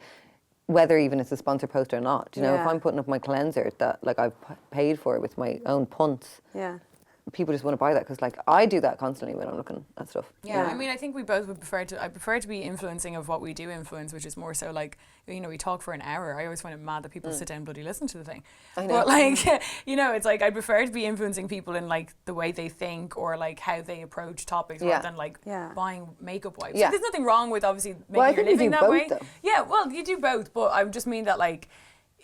whether even it's a sponsor post or not. You know, if I'm putting up my cleanser that, like, I've paid for with my own punts, people just want to buy that because, like, I do that constantly when I'm looking at stuff. Yeah, I mean, I think we both would prefer to. I prefer to be influencing of what we do influence, which is more so like, you know, we talk for an hour. I always find it mad that people sit down and bloody listen to the thing. I know. But like, you know, it's like I prefer to be influencing people in like the way they think or like how they approach topics rather than like buying makeup wipes. Yeah. Like, there's nothing wrong with obviously making I your think you living do that both, way. though. Yeah, well, you do both, but I just mean that like.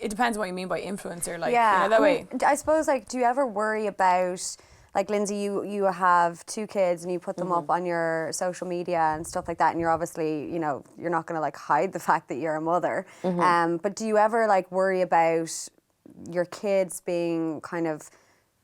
It depends on what you mean by influencer, like, you know, that I way. mean, I suppose, like, do you ever worry about, like, Lindsay, you have 2 kids and you put them up on your social media and stuff like that, and you're obviously, you know, you're not going to, like, hide the fact that you're a mother. But do you ever, like, worry about your kids being kind of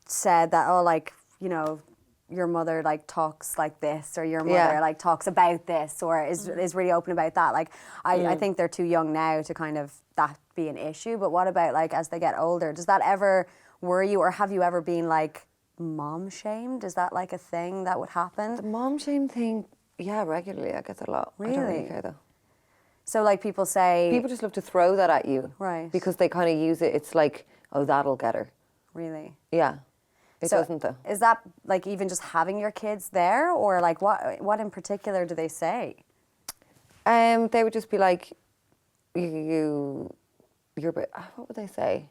said that, oh, like, you know, your mother like talks like this, or your mother like talks about this, or is really open about that? Like, I think they're too young now to kind of that be an issue. But what about like as they get older? Does that ever worry you, or have you ever been like mom shamed? Is that like a thing that would happen? The mom shame thing, yeah, regularly. I get that a lot. I don't really care though. So like people say... People just love to throw that at you. Right. Because they kind of use it, it's like, oh, that'll get her. Really? Yeah. It doesn't though. Is that like even just having your kids there, or like what in particular do they say? They would just be like, you're, what would they say?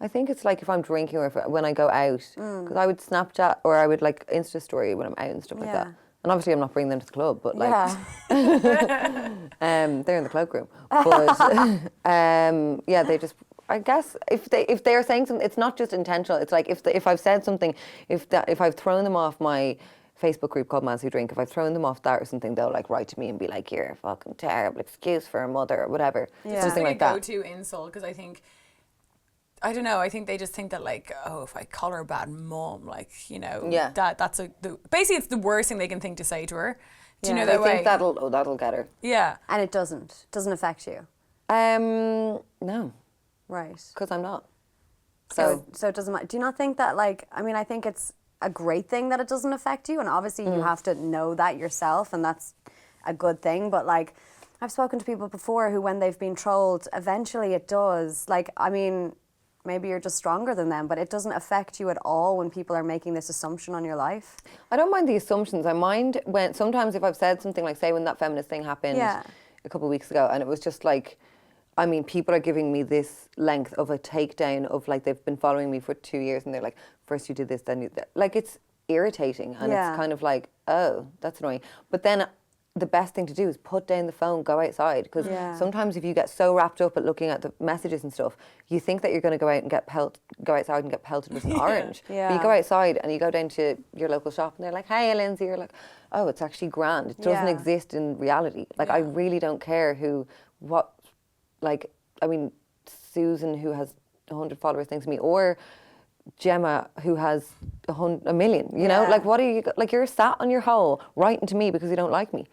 I think it's like if I'm drinking or when I go out, because I would Snapchat or I would like Insta story when I'm out and stuff like that. And obviously I'm not bringing them to the club, but like, they're in the cloakroom. But yeah, they just, I guess if they're saying something, it's not just intentional. It's like if I've said something, if I've thrown them off my Facebook group called Mans Who Drink, if I've thrown them off that or something, they'll like write to me and be like, "You're a fucking terrible excuse for a mother," or whatever. Yeah. Something like that. Go-to insult, because I think, I don't know, I think they just think that like, oh, if I call her a bad mum, like, you know, that's basically it's the worst thing they can think to say to her. Do you know that way? They think that'll get her. Yeah. And it doesn't affect you? No. Right. Because I'm not. So it doesn't matter. Do you not think that, like, I mean, I think it's a great thing that it doesn't affect you, and obviously you have to know that yourself, and that's a good thing, but like, I've spoken to people before who, when they've been trolled, eventually it does. Like, I mean, maybe you're just stronger than them, but it doesn't affect you at all when people are making this assumption on your life. I don't mind the assumptions. I mind when, sometimes if I've said something, like say when that feminist thing happened a couple of weeks ago, and it was just like, I mean, people are giving me this length of a takedown of like, they've been following me for 2 years and they're like, first you did this, then you did that. Like, it's irritating, and it's kind of like, oh, that's annoying. But then the best thing to do is put down the phone, go outside, because sometimes if you get so wrapped up at looking at the messages and stuff, you think that you're going to go out and go outside and get pelted with an orange. But you go outside and you go down to your local shop and they're like, "Hey, Lindsay," you're like, oh, it's actually grand. It doesn't exist in reality. Like, I really don't care like, I mean, Susan, who has 100 followers, thinks of me, or Gemma, who has a million, you know? Like, what are you, like, you're sat on your hole writing to me because you don't like me.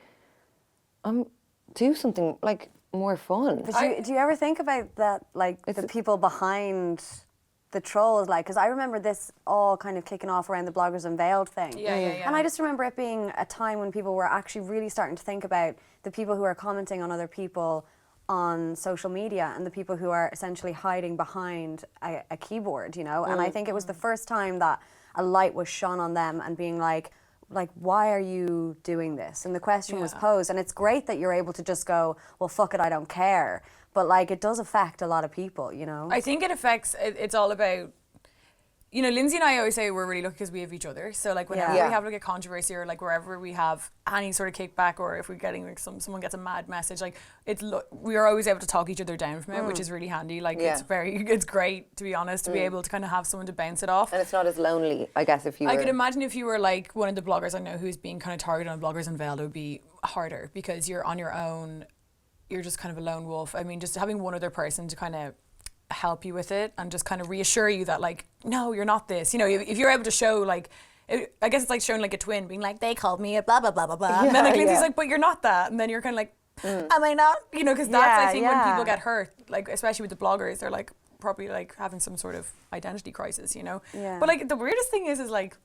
Do something, like, more fun. But do you ever think about that, like, the people behind the trolls? Like, because I remember this all kind of kicking off around the Bloggers Unveiled thing. And I just remember it being a time when people were actually really starting to think about the people who are commenting on other people on social media and the people who are essentially hiding behind a keyboard, you know? And I think it was the first time that a light was shone on them and being like, why are you doing this? And the question was posed. And it's great that you're able to just go, well, fuck it, I don't care. But like, it does affect a lot of people, you know? I think it affects, it's all about, you know, Lindsay and I always say we're really lucky because we have each other. So like whenever we have like a controversy or like wherever we have any sort of kickback, or if we're getting like someone gets a mad message, like we are always able to talk each other down from it, which is really handy. Like it's great, to be honest, to be able to kind of have someone to bounce it off. And it's not as lonely, I guess, if you were... I could imagine if you were like one of the bloggers I know who's being kind of targeted on Bloggers Unveiled, it would be harder because you're on your own. You're just kind of a lone wolf. I mean, just having one other person to kind of help you with it and just kind of reassure you that like, no, you're not this. You know, if you're able to show like, I guess it's like showing like a twin being like, they called me a blah, blah, blah, blah, blah. And then like Lindsay's like, but you're not that. And then you're kind of like, am I not? You know, because that's, I think when people get hurt, like especially with the bloggers, they're like probably like having some sort of identity crisis, you know? Yeah. But like the weirdest thing is like,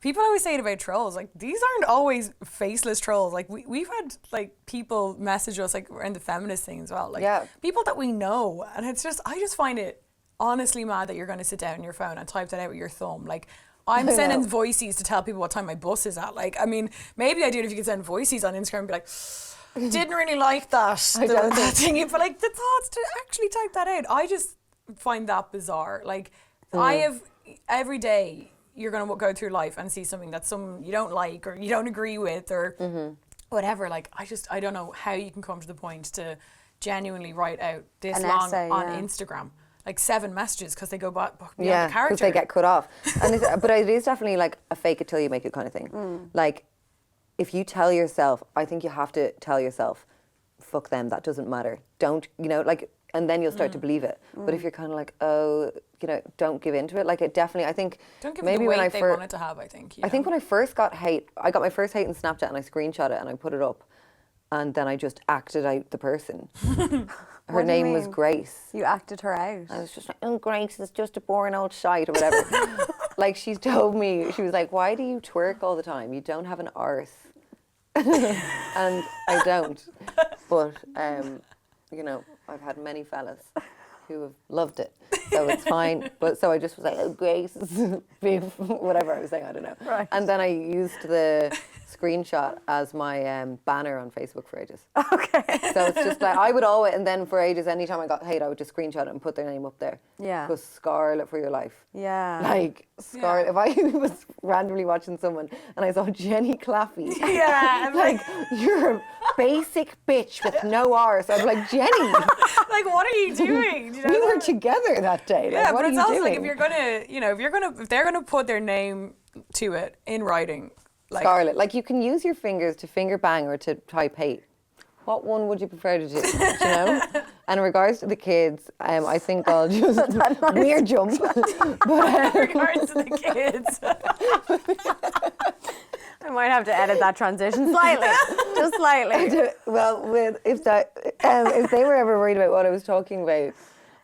people always say it about trolls, like these aren't always faceless trolls. Like we've had like people message us like around the feminist thing as well. Like people that we know, and it's just, I just find it honestly mad that you're going to sit down on your phone and type that out with your thumb. Like I'm sending voices to tell people what time my bus is at. Like, I mean, maybe I do it if you could send voices on Instagram and be like, didn't really like that thing. But like the thoughts to actually type that out, I just find that bizarre. Like I have every day, you're going to go through life and see something that you don't like or you don't agree with or whatever. Like, I don't know how you can come to the point to genuinely write out this long essay, on Instagram. Like 7 messages because they go beyond the character. Because they get cut off. And but it is definitely like a fake it till you make it kind of thing. Like, if you tell yourself, I think you have to tell yourself, fuck them, that doesn't matter. Don't, you know, like, and then you'll start to believe it. But if you're kind of like, oh, you know, don't give into it. Like it definitely, I think don't give maybe it the weight when they want it to have. I think. I think when I first got hate, I got my first hate in Snapchat and I screenshot it and I put it up, and then I just acted out the person. Her name was Grace. You acted her out. I was just like, oh, Grace is just a boring old shite or whatever. Like she's told me, she was like, why do you twerk all the time? You don't have an arse. And I don't. But you know, I've had many fellas who have loved it, so it's fine. But so I just was like, oh, Grace, whatever I was saying, I don't know. Right. And then I used the screenshot as my banner on Facebook for ages. Okay. So it's just like, I would always, and then for ages, anytime I got hate, I would just screenshot it and put their name up there. Yeah. Because Scarlet for your life. Yeah. Like, Scarlet, if I was randomly watching someone and I saw Jenny Claffey. Yeah. Like, you're a basic bitch with no arse. I'd be like, Jenny. Like, what are you doing? You know, we were together that day. Like, yeah, what but are it's you also doing? like if you're gonna, you know, if they're gonna put their name to it in writing, like Scarlet, like you can use your fingers to finger bang or to type hate. What one would you prefer to do? Do you know? And in regards to the kids, I think I'll just weird jump. But in regards to the kids, I might have to edit that transition slightly, just slightly. Well, if they were ever worried about what I was talking about,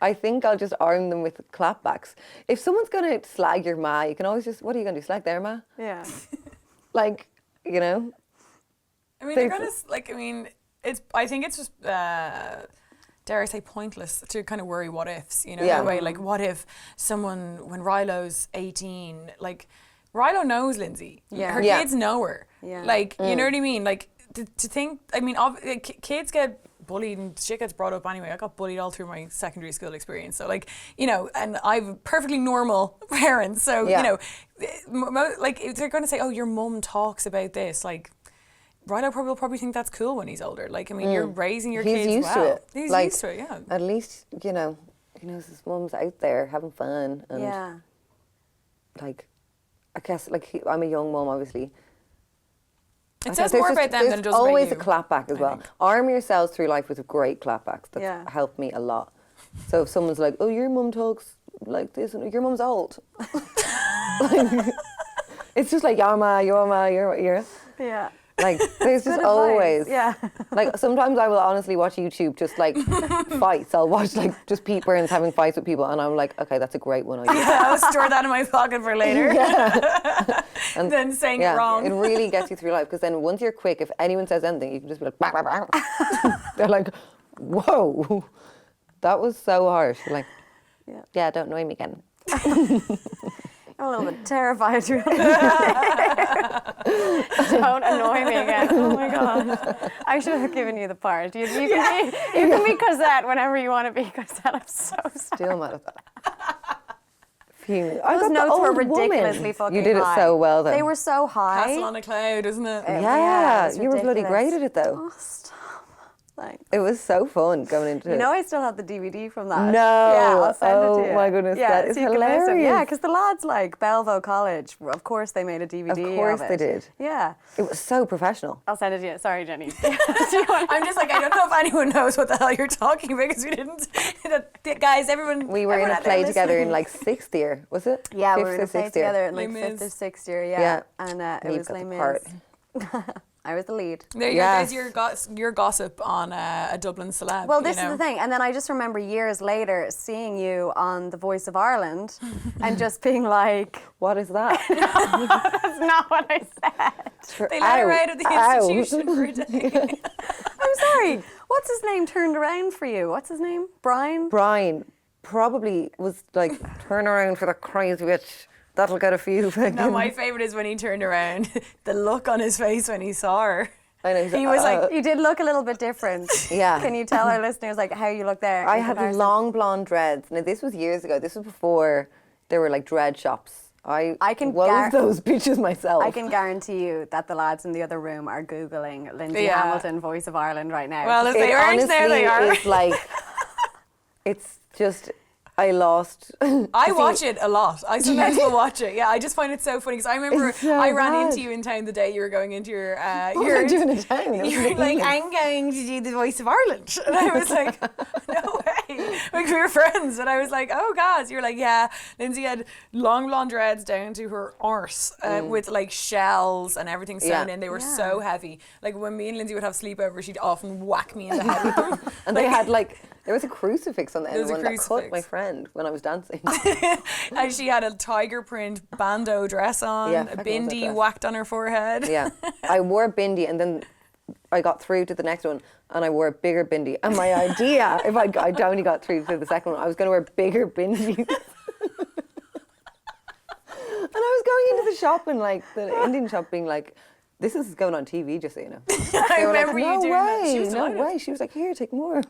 I think I'll just arm them with clapbacks. If someone's going to slag your ma, you can always just, what are you going to do, slag their ma? Yeah. Like, you know? I mean, you're gonna like. I mean, I think it's just dare I say pointless to kind of worry what ifs. You know, in a way, like what if someone when Rilo's 18, like Rilo knows Lindsay. Yeah. Her kids know her. Yeah. Like you know what I mean. Like to think. I mean, kids get bullied and shit gets brought up anyway. I got bullied all through my secondary school experience. So like, you know, and I've perfectly normal parents. So, you know, like if they're going to say, oh, your mum talks about this, like, Rilo will probably think that's cool when he's older. Like, I mean, you're raising your kids used to it. He's like, used to it, yeah. At least, you know, he knows his mum's out there having fun. And like, I guess, like, I'm a young mum, obviously. It says more about them than it does about you. There's always a clapback as well. Arm yourselves through life with great clapbacks. That's helped me a lot. So if someone's like, oh, your mum talks like this, and your mum's old. Like, it's just like, Yama, you're. Yeah. Like, there's just always. Yeah. Like, sometimes I will honestly watch YouTube just like fights. I'll watch like just Pete Burns having fights with people, and I'm like, okay, that's a great one. I'll store that in my pocket for later. Yeah. And then saying it wrong. It really gets you through life, because then once you're quick, if anyone says anything, you can just be like, bah, bah, bah. They're like, whoa, that was so harsh. You're like, yeah, don't annoy me again. I'm a little bit terrified. Don't annoy me again. Oh my god. I should have given you the part. You can be Cosette whenever you want to be Cosette. I'm so sorry. Still mad at that. Those notes were ridiculously fucking high. You did it so well, though. They were so high. Castle on a Cloud, isn't it? Yeah, it you were bloody ridiculous. great at it, though. Oh, stop. Thanks. It was so fun going into it. You know, I still have the DVD from that. No. Yeah, I'll send it to you. Oh my goodness, yeah, that is so you can listen. hilarious. Yeah, because the lads like Belleville College, of course they made a DVD Of course it. they did. Yeah. It was so professional. I'll send it to you. Sorry, Jenny. I'm just like, I don't know if anyone knows what the hell you're talking about because we didn't. Guys, everyone. We were in everyone a out there play together in listening. like 6th year, was it? Yeah, we Fifth were in or a play sixth year? together in like Les 5th or Mis. 6th year, yeah. Yeah. And You've it was got Les the Mis. part. I was the lead. There you Yes. go. There's your gossip on a Dublin celeb. Well, this you know? is the thing. And then I just remember years later seeing you on The Voice of Ireland and just being like, What is that? that's not what I said. They let her out of the Ow. institution for a day. I'm sorry. What's his name turned around for you? What's his name? Brian? Brian probably was like, turn around for the crazy bitch. That'll get a few. No, my favourite is when he turned around. The look on his face when he saw her. I know, He was like, You did look a little bit different. Yeah. Can you tell our listeners like how you look there? I in had comparison? long blonde dreads. Now, this was years ago. This was before there were like dread shops. I can wove those bitches myself. I can guarantee you that the lads in the other room are Googling Lindsay Yeah. Hamilton, Voice of Ireland right now. well, if It they aren't there, they are. honestly is like, it's just, I lost. I watch it a lot. I sometimes will watch it. Yeah, I just find it so funny because I remember It's so I ran bad. into you in town the day you were going into your. What was I doing in town? It was You were like, ridiculous. I'm going to do the Voice of Ireland, and I was like, no way. Like we were friends, and I was like, oh God. You're like, yeah. Lindsay had long blonde dreads down to her arse with like shells and everything sewn Yeah. in. They were so heavy. Like when me and Lindsay would have sleepovers, she'd often whack me in the head with them. And they had like, there was a crucifix on the end There was of a one that cut crucifix. my friend when I was dancing. And she had a tiger print bandeau dress on, Yeah, a fucking love that bindi dress. whacked on her forehead. Yeah. I wore a bindi and then I got through to the next one and I wore a bigger bindi. And my idea, if I only got through to the second one, I was going to wear bigger bindis. And I was going into the shop and like the Indian shop being like, this is going on TV, just so you know. I They were like, remember you no doing that. She was way, no delighted. way. She was like, here, take more.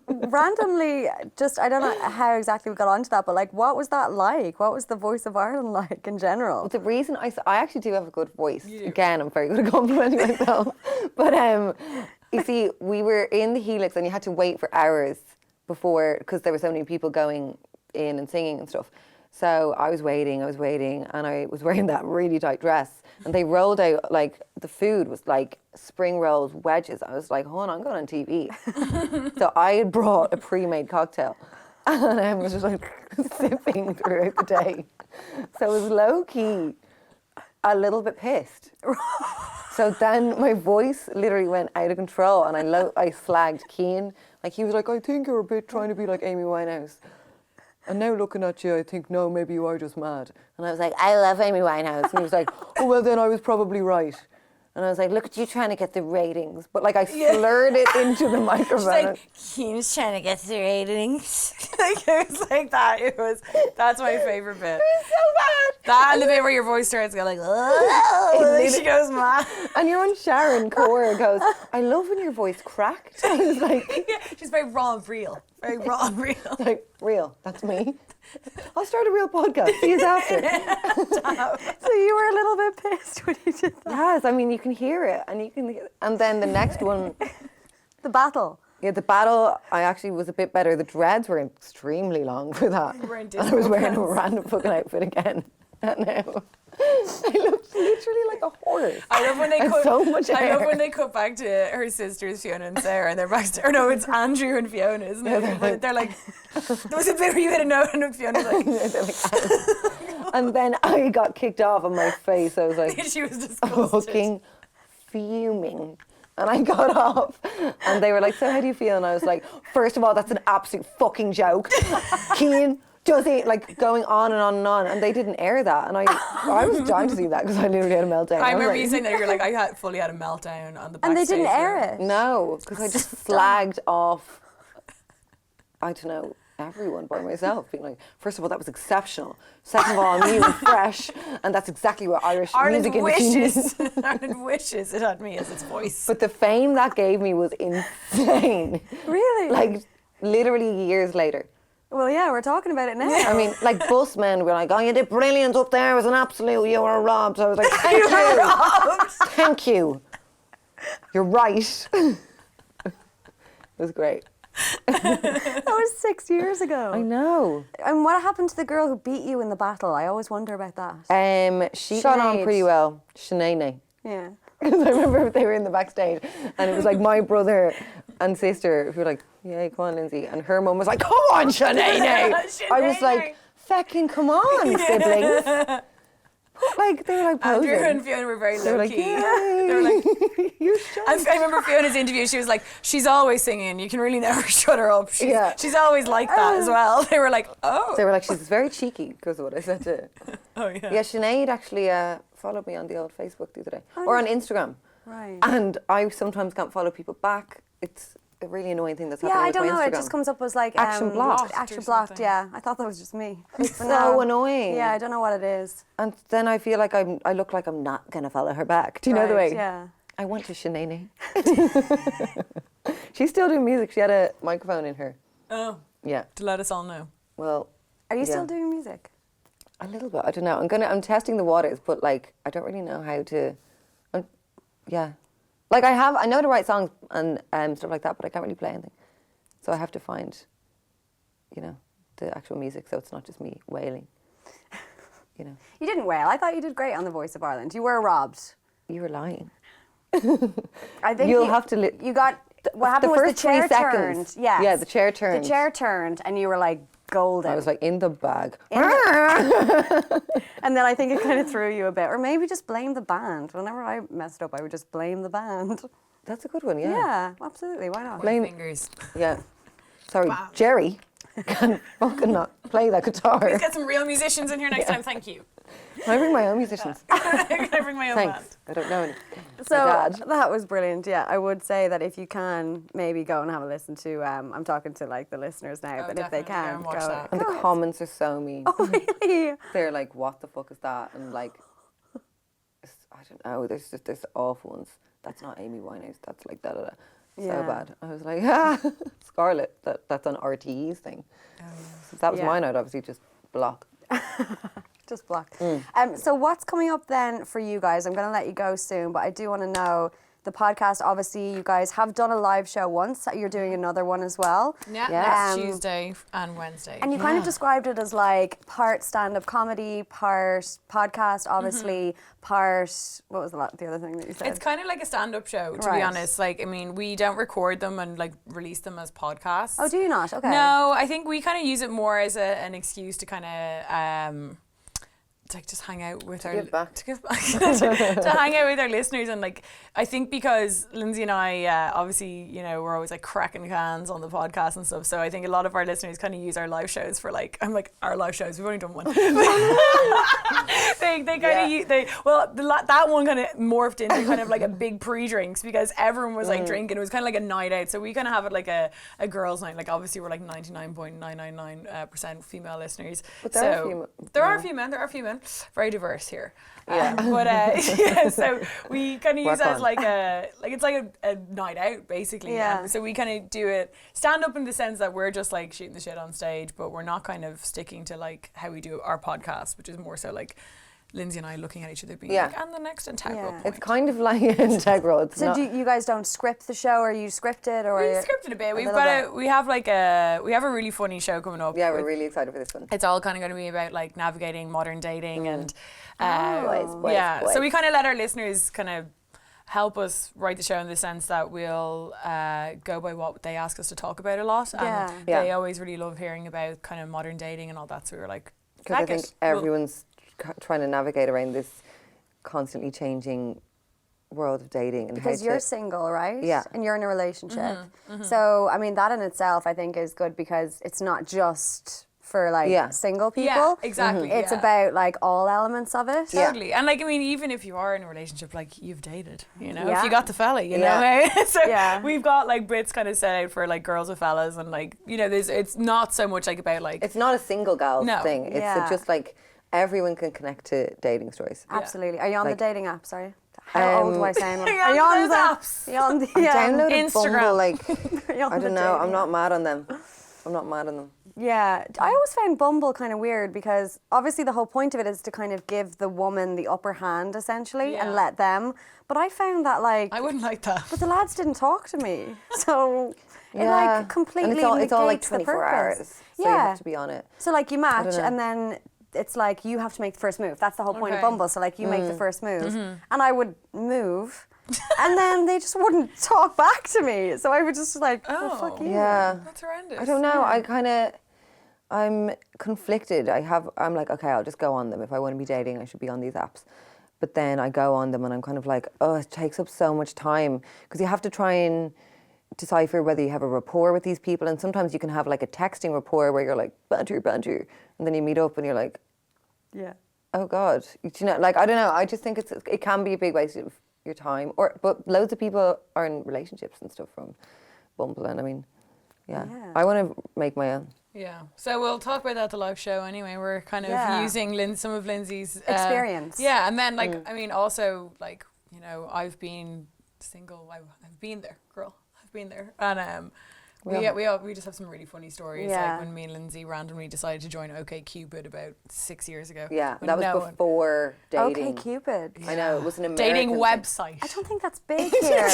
Randomly, just I don't know how exactly we got onto that, but like, what was that like? What was the Voice of Ireland like in general? The reason I actually do have a good voice. Again, I'm very good at complimenting myself. But you see, we were in the Helix and you had to wait for hours before, because there were so many people going in and singing and stuff. So I was waiting, and I was wearing that really tight dress. And they rolled out, like, the food was like spring rolls, wedges. I was like, hold on, I'm going on TV. So I had brought a pre-made cocktail. And I was just like sipping throughout the day. So it was low-key a little bit pissed. So then my voice literally went out of control and I slagged Kian. Like, he was like, I think you're a bit trying to be like Amy Winehouse. And now looking at you, I think, no, maybe you are just mad. And I was like, I love Amy Winehouse. And he was like, oh, well, then I was probably right. And I was like, look at you trying to get the ratings. But like I slurred it into the microphone. She's like, Kian's trying to get the ratings. Like, it was like that. That's my favourite bit. It was so bad. That and the bit where your voice starts to go like, oh, like she goes mad. And your own Sharon Core goes, I love when your voice cracked. I was like, Yeah, she's very raw and real. Very raw and real. like, real, that's me. I'll start a real podcast. See you after. So you were a little bit pissed when you did that. Yes, I mean, you can hear it. And then the next one, The battle. yeah, the battle, I actually was a bit better. The dreads were extremely long for that. You were in And I was disco wearing a pants. random fucking outfit again. And now I looked literally like a horse. I love when they And cut. so much I love hair. when they cut back to her sisters Fiona and Sarah, and they're back to. Or no, it's Andrew and Fiona, isn't it? They're like. There was a bit where you had a note, and Fiona's like. They're like, and then I got kicked off on my face. I was like, She was disgusted. fucking fuming. And I got off and they were like, so how do you feel? And I was like, first of all, that's an absolute fucking joke. Kian does it, like going on and on and on. And they didn't air that. And I was dying to see that because I literally had a meltdown. I was remember like, you saying that you're like, I fully had a meltdown on the And they backstage didn't air there. it. no, because I just slagged off, I don't know, everyone by myself, being like, first of all, that was exceptional. Second of all, I'm new and fresh, and that's exactly what Irish music industry needs. Ireland wishes it had me as its voice. But the fame that gave me was insane. Really? Like, literally years later. Well, yeah, we're talking about it now. I mean, like, busmen were like, oh, you did brilliant up there. It was an absolute, you were robbed. I was like, thank you. Thank you. You're right. It was great. That was 6 years ago. I know. And what happened to the girl who beat you in the battle? I always wonder about that. She got on Sinead. pretty well. Sinead. Yeah. Because I remember they were in the backstage and it was like my brother and sister who were like, yeah, come on, Lindsay. And her mum was like, come on, Sinead. I was like, fucking come on, siblings. But like, they were like posing. Andrew and Fiona were very They were low like, key. yay. They were like, You're shy. I remember Fiona's interview. She was like, she's always singing. You can really never shut her up. She's always like that as well. They were like, oh. They were like, she's very cheeky because of what I said to her. Oh yeah. Yeah, Sinead actually followed me on the old Facebook the other day. Or on Instagram. Right. And I sometimes can't follow people back. It's a really annoying thing that's happening Yeah, I with don't my know. Instagram. It just comes up as like Action blocked. Action or blocked. something. Yeah, I thought that was just me. It's But so no. annoying. Yeah, I don't know what it is. And then I feel like I look like I'm not going to follow her back. Do you know the Right, way? Yeah. I went to Sinead. She's still doing music. She had a microphone in her. Oh, Yeah. to let us all know. Well, Are you yeah. still doing music? A little bit. I don't know. I'm testing the waters, but like I don't really know how to. Yeah. Like I know to write songs and stuff like that, but I can't really play anything. So I have to find, the actual music, so it's not just me wailing. You You didn't wail. I thought you did great on The Voice of Ireland. You were robbed. you were lying. I think You'll have to. You got. What happened was the first 3 chair seconds. turned. Yes. Yeah, the chair turned. The chair turned, and you were like golden. I was like in the bag. And then I think it kind of threw you a bit, or maybe just blame the band. Whenever I messed up, I would just blame the band. That's a good one. Yeah. Yeah, absolutely. Why not? Blame- Fingers. Yeah. Sorry, Wow. Jerry can fucking not play that guitar. Please get some real musicians in here next time. Thank you. Can I bring my own musicians? Can I bring my own Thanks. I don't know any. So My dad. that was brilliant. Yeah, I would say that if you can, maybe go and have a listen to. I'm talking to like the listeners now, Oh, but if they definitely go can, and watch that. And the Go. comments are so mean. Oh really? They're like, what the fuck is that? And like, I don't know. There's just this awful ones. That's not Amy Winehouse. That's like da da da. So Yeah. bad. I was like, Scarlett. That's on R.E.'s thing. Oh, yeah. So if that was Yeah. mine, I'd obviously just block. Just blocked. Mm. So what's coming up then for you guys? I'm going to let you go soon, but I do want to know the podcast. Obviously, you guys have done a live show once. You're doing another one as well. Yeah, Yeah. next Um, Tuesday and Wednesday. And you kind of described it as like part stand-up comedy, part podcast, obviously, part, what was the other thing that you said? It's kind of like a stand-up show, to Right. be honest. Like, I mean, we don't record them and like release them as podcasts. Oh, do you not? Okay. No, I think we kind of use it more as an excuse to kind of to like just hang out with our give back. to give back to hang out with our listeners. And like I think because Lindsay and I obviously we're always like cracking cans on the podcast and stuff, so I think a lot of our listeners kind of use our live shows for like our live shows, we've only done one. they kind of that one kind of morphed into kind of like a big pre-drinks because everyone was like drinking. It was kind of like a night out, so we kind of have it like a girls' night. Like obviously we're like 99.999% female listeners. But there are So female- there are yeah. a few men, very diverse here. Yeah. But yeah, so we kind of use Work it as on. like it's like a night out basically. Yeah. So we kind of do it stand up in the sense that we're just like shooting the shit on stage, but we're not kind of sticking to like how we do our podcast, which is more so like Lindsay and I looking at each other being Yeah. like, and the next integral Yeah. point. It's kind of like integral. It's So not, you guys don't script the show, or you script it, or we scripted a bit. We've little got bit. we have a really funny show coming up. yeah, we're with- really excited for this one. It's all kind of going to be about like navigating modern dating and Boys, yeah. boys. So we kind of let our listeners kind of help us write the show in the sense that we'll go by what they ask us to talk about a lot, and Yeah. Yeah. they always really love hearing about kind of modern dating and all that. So we were like, Because I "Heck think it, we'll-" everyone's trying to navigate around this constantly changing world of dating. And because how you're to, single, right? Yeah. And you're in a relationship. So, I mean, that in itself, I think, is good because it's not just for like Yeah. single people. Yeah, exactly. It's yeah. about like all elements of it. Totally. And like, I mean, even if you are in a relationship, like you've dated, you know, Yeah. if you got the fella, you know, Yeah. eh? So Yeah. we've got like bits kind of set out for like girls with fellas and like, you know, it's not so much like about like, It's not a single gal No. thing. It's Yeah. just like everyone can connect to dating stories. Absolutely. Are you on Like- the dating app? Sorry. How old do I sound? Are you on those apps? Are you on the Downloaded Instagram. Bumble, like, Are you on I the don't know, I'm dating not app? mad on them. I'm not mad on them. Yeah, I always found Bumble kind of weird because obviously the whole point of it is to kind of give the woman the upper hand essentially Yeah. and let them. But I found that like, I wouldn't like that. but the lads didn't talk to me, so it Yeah. like completely And it's all like negates the 24 purpose. hours. So you Yeah. have to be on it. So like you match know. and then it's like you have to make the first move. That's the whole point of Okay. Bumble. So like you make the first move Mm-hmm. and I would move and then they just wouldn't talk back to me. So I would just like, well, Oh. fuck you. Yeah. That's horrendous. I don't know. I'm conflicted. I'm like, okay, I'll just go on them. If I want to be dating, I should be on these apps. But then I go on them and I'm kind of like, oh, it takes up so much time because you have to try and decipher whether you have a rapport with these people. And sometimes you can have like a texting rapport where you're like, banter, banter. And then you meet up and you're like, Yeah. oh God. You know, like, I don't know. I just think it can be a big waste of your time. But loads of people are in relationships and stuff from Bumble. And I mean, yeah. I want to make my own. Yeah. So we'll talk about that at the live show anyway. We're kind of Yeah. using some of Lindsay's Experience. Yeah. And then like, I mean, also like, you know, I've been single. I've been there, girl. I've been there. And we just have some really funny stories. Yeah. Like when me and Lindsay randomly decided to join OkCupid about 6 years ago. Yeah, when that was no one- before dating. Okay, Cupid. I know, it was an American dating thing. website. I don't think that's big here.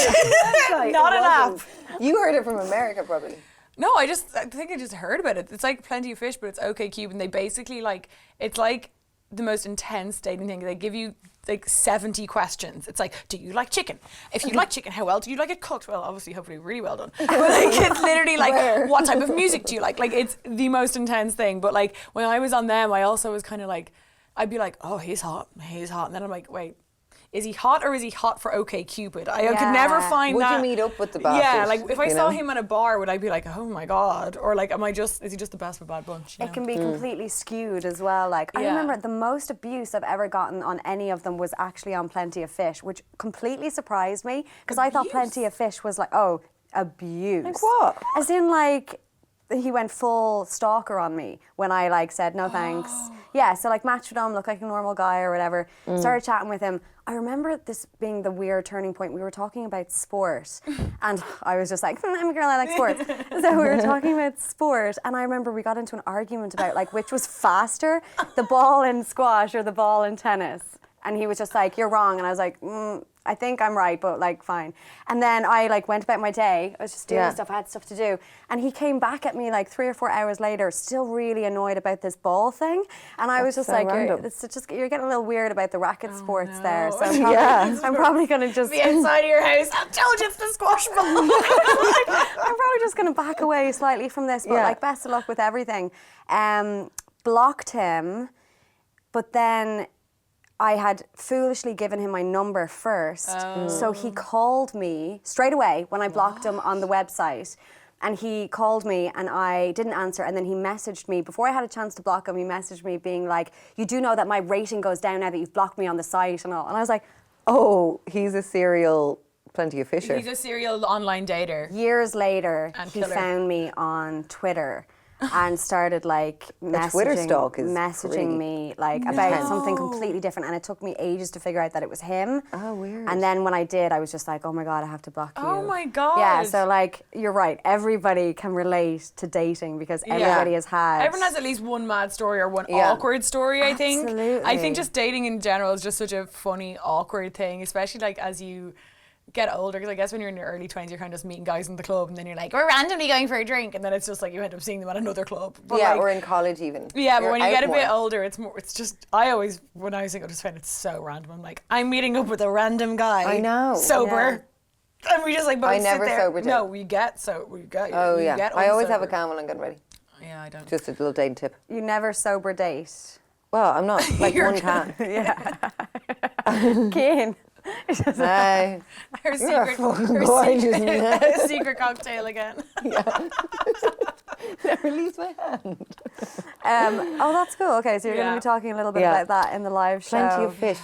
Like, Not it an app. wasn't. You heard it from America, probably. No, I think I just heard about it. It's like Plenty of Fish, but it's OkCupid, and they basically like, it's like the most intense dating thing. They give you like 70 questions. It's like, do you like chicken? If you like chicken, how well do you like it cooked? Well, obviously, hopefully, really well done. But like, it's literally like, what type of music do you like? Like, it's the most intense thing. But like, when I was on them, I also was kind of like, I'd be like, oh, he's hot. And then I'm like, wait. Is he hot or is he hot for OkCupid? I could never find Would that. you meet up with the bastard? Yeah, like if I you saw know? him at a bar, would I be like, oh my God? Or like, is he just the best of a bad bunch? You It know? can be completely skewed as well. Like I Yeah. remember the most abuse I've ever gotten on any of them was actually on Plenty of Fish, which completely surprised me because I thought Abuse? Plenty of Fish was like, oh, abuse. Like what? As in like he went full stalker on me when I like said no thanks. Yeah, so like matched with him, looked like a normal guy or whatever. Started chatting with him. I remember this being the weird turning point. We were talking about sport and I was just like, I'm a girl, I like sports. So we were talking about sport and I remember we got into an argument about like which was faster, the ball in squash or the ball in tennis. And he was just like, you're wrong. And I was like, I think I'm right, but like, fine. And then I like went about my day. I was just doing stuff. I had stuff to do. And he came back at me like 3 or 4 hours later, still really annoyed about this ball thing. And I was just so like, random. you're getting a little weird about the racket sports no. there. So I'm probably going to just, Be outside of your house. I told you it's the squash ball. I'm probably just going to back away slightly from this. But like, best of luck with everything. Blocked him, but then I had foolishly given him my number first. So he called me straight away when I blocked him on the website. And he called me and I didn't answer. And then he messaged me, before I had a chance to block him, he messaged me being like, you do know that my rating goes down now that you've blocked me on the site and all. And I was like, Oh, he's a serial Plenty of Fisher. He's a serial online dater. years later, And he killer. found me on Twitter. And started like Twitter stalk is messaging pretty me like about something completely different, and it took me ages to figure out that it was him. Oh, weird. And then when I did, I was just like, oh my God, I have to block you. Oh my God. Yeah, so like you're right. Everybody can relate to dating because everybody has had. Everyone has at least one mad story or one Yeah. awkward story, I think. I Absolutely. think just dating in general is just such a funny, awkward thing, especially like as you get older, because I guess when you're in your early 20s, you're kind of just meeting guys in the club and then you're like, we're randomly going for a drink, and then it's just like you end up seeing them at another club. But yeah, like, or in college even. yeah, but You're when you out get a bit more. older, it's just, I always, when I was single, just found it so random. I'm like, I'm meeting up with a random guy. I know, Sober. And we just like both I sit never there. sobered No, out. we get Oh we yeah, get I always have a unsobered. can when I'm getting ready. Yeah, I don't. Just a little dating tip. You never sober date. Well, I'm not like You're one can. Kian. Hey. Her You're a secret, fucking gorgeous man. her secret cocktail again. Never leaves my hand. Oh, that's cool. Okay, so you're going to Yeah. be talking a little bit Yeah. about that in the live show. Plenty of fish.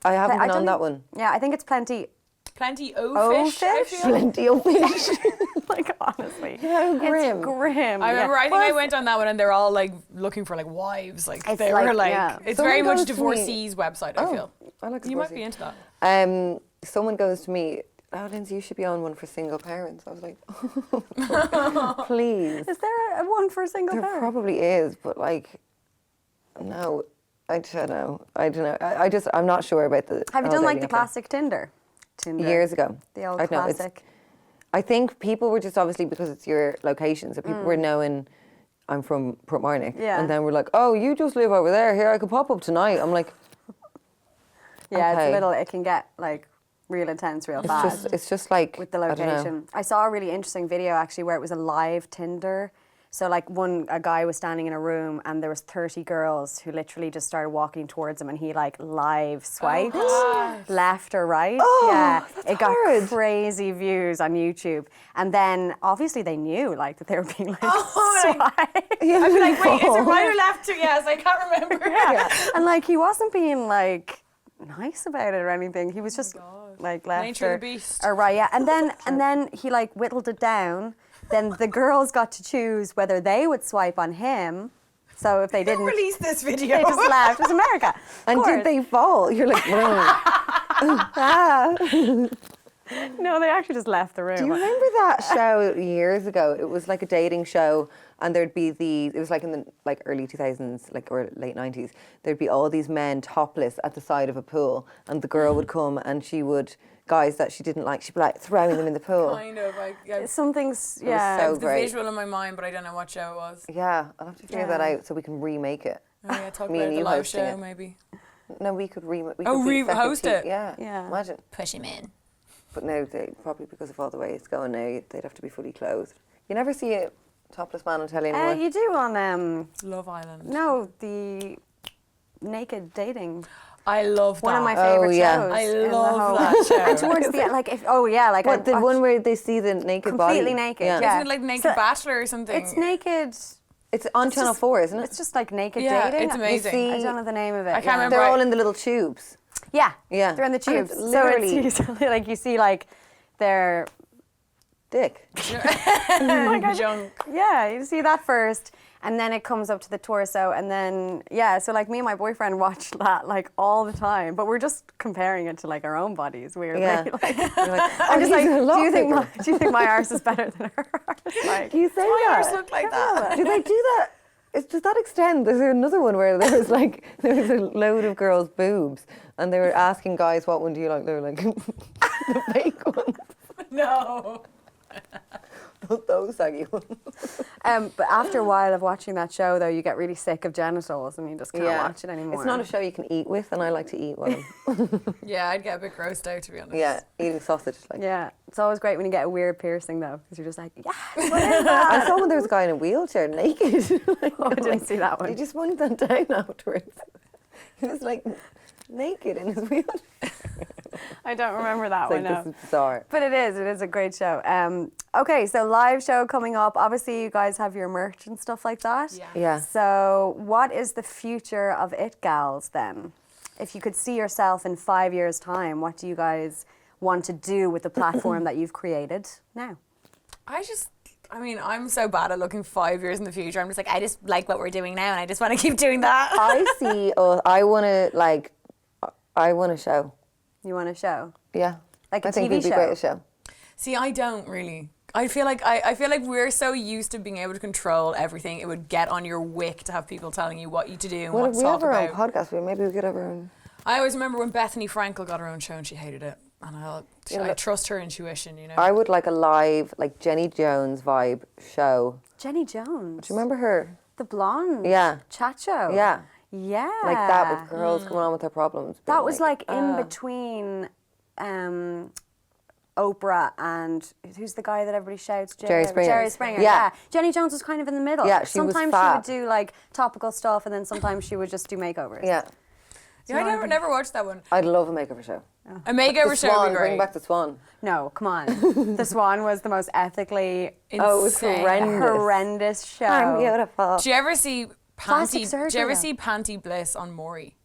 I haven't been on that one. Yeah, I think it's plenty. Plenty O o fish. I fish? feel. Plenty of fish. Like, honestly. How grim. It's grim. I remember. yeah. I think I went on that one, and they're all like looking for like wives. Like It's they like- were like, yeah. it's Someone very much goes to me- divorcees website. I feel. I like You might divorcee. be into that. Someone goes to me, oh, Lindsay, you should be on one for single parents. I was like, please. Is there a one for a single There parent? probably is, but like, no, I don't know. I'm not sure about the. Have you whole done like dating the app classic Tinder? years ago? The old I know, it's- classic. I think people were just obviously because it's your location, so people were knowing I'm from Portmarnock, Yeah. and then we're like, oh, you just live over there. Here, I could pop up tonight. I'm like, Yeah, it's okay. a little. It can get like real intense, real fast. it's just like with the I don't know. location. I saw a really interesting video actually where it was a live Tinder. So like a guy was standing in a room and there was 30 girls who literally just started walking towards him and he like live swiped left or right. Oh, yeah, that's it got hard. crazy views on YouTube. And then obviously they knew like that they were being like swiped. I'd be like, wait, is it right or left? Yes, I can't remember. Yeah. And like he wasn't being like nice about it or anything. He was just like left Nature of or, the beast. or right, yeah. And then he like whittled it down. Then the girls got to choose whether they would swipe on him. So if they didn't, Release this video. they just left. It was America. Of And course. did they fall? You're like, no. No, they actually just left the room. Do you remember that show years ago? It was like a dating show, and there'd be it was like in the like early 2000s, like or late 90s. There'd be all these men topless at the side of a pool, and the girl would come and she would guys that she didn't like. She'd be like throwing them in the pool. Kind of like Something's was yeah. so the great. visual in my mind, but I don't know what show it was. Yeah, I'll have to figure that out so we can remake it. Oh, yeah, talk Me about and the you live hosting show it. maybe. No, we could we Oh, could be separate host it? Yeah, Yeah. Imagine. Push him in. But no, probably because of all the way it's going now, they'd have to be fully clothed. You never see a topless man on telly anymore. You do on Love Island. no the naked dating. I love that. One of my favorite yeah. shows. I in the love whole- that show. And towards the like if like What, I the watched one where they see the naked body? completely naked. Yeah. Isn't it like Naked So- Bachelor or something? It's naked. It's on It's Channel just- 4, isn't it? It's just like naked Yeah, dating. it's amazing. see- I don't know the name of it. I can't yeah. remember. They're Right. all in the little tubes. Yeah, Yeah. they're in the And tubes. it's So literally- it's usually like you see like their Dick. Junk. yeah, you see that first, and then it comes up to the torso, and then yeah. So like me and my boyfriend watch that like all the time, but we're just comparing it to like our own bodies. Weirdly, Yeah. like, You're like, I'm just oh, like, he's a lot do bigger. you think my arse is better than her arse? Like, Do you say My that? arse look like that. Do they do that? Does that extend? There's another one where there was a load of girls' boobs, and they were asking guys, "What one do you like?" They were like, "The fake ones, No. not those saggy ones." but after a while of watching that show, though, you get really sick of genitals, and you just can't watch it anymore. It's not a show you can eat with, and I like to eat while I'm Yeah, I'd get a bit grossed out to be honest. eating sausage. Like. Yeah, it's always great when you get a weird piercing though, because you're just like, yeah. I saw when there was a guy in a wheelchair naked. Like, Oh, I didn't see that one. He just went down afterwards. He was like naked in his wheelchair. I don't remember that It's one. like, No. this is bizarre. But it is a great show. Okay, so live show coming up. Obviously, you guys have your merch and stuff like that. Yeah. Yeah. So, what is the future of It Galz then? If you could see yourself in 5 years' time, what do you guys want to do with the platform that you've created now? I'm so bad at looking 5 years in the future. I'm just like, I just like what we're doing now and I just want to keep doing that. I see. I want a show. You want a show? Yeah. Like a I think TV we'd be show? great at a show. See, I don't really. I feel like we're so used to being able to control everything. It would get on your wick to have people telling you what you to do and Well, what if to we talk have our own about. podcast, maybe we could have our own. I always remember when Bethany Frankel got her own show and she hated it. And I trust her intuition, you know. I would like a live, like Jenny Jones vibe show. Jenny Jones. Do you remember her? The blonde. Yeah. Chat show. Yeah. Yeah. Like that with girls coming on with their problems. That being was like in between Oprah and who's the guy that everybody shouts? Jerry Springer. Jerry Springer. Yeah. Yeah. Jenny Jones was kind of in the middle. Yeah, she was sometimes fab. she would do like topical stuff, and then sometimes she would just do makeovers. Yeah. Yeah, I never watched that one. I'd love a makeover show. A makeover show would be great. Bring back the Swan. No, come on. The Swan was the most ethically Oh, it was horrendous show. I'm beautiful. Do you ever see Plastic surgery, Do you ever though. see Panty Bliss on Maury?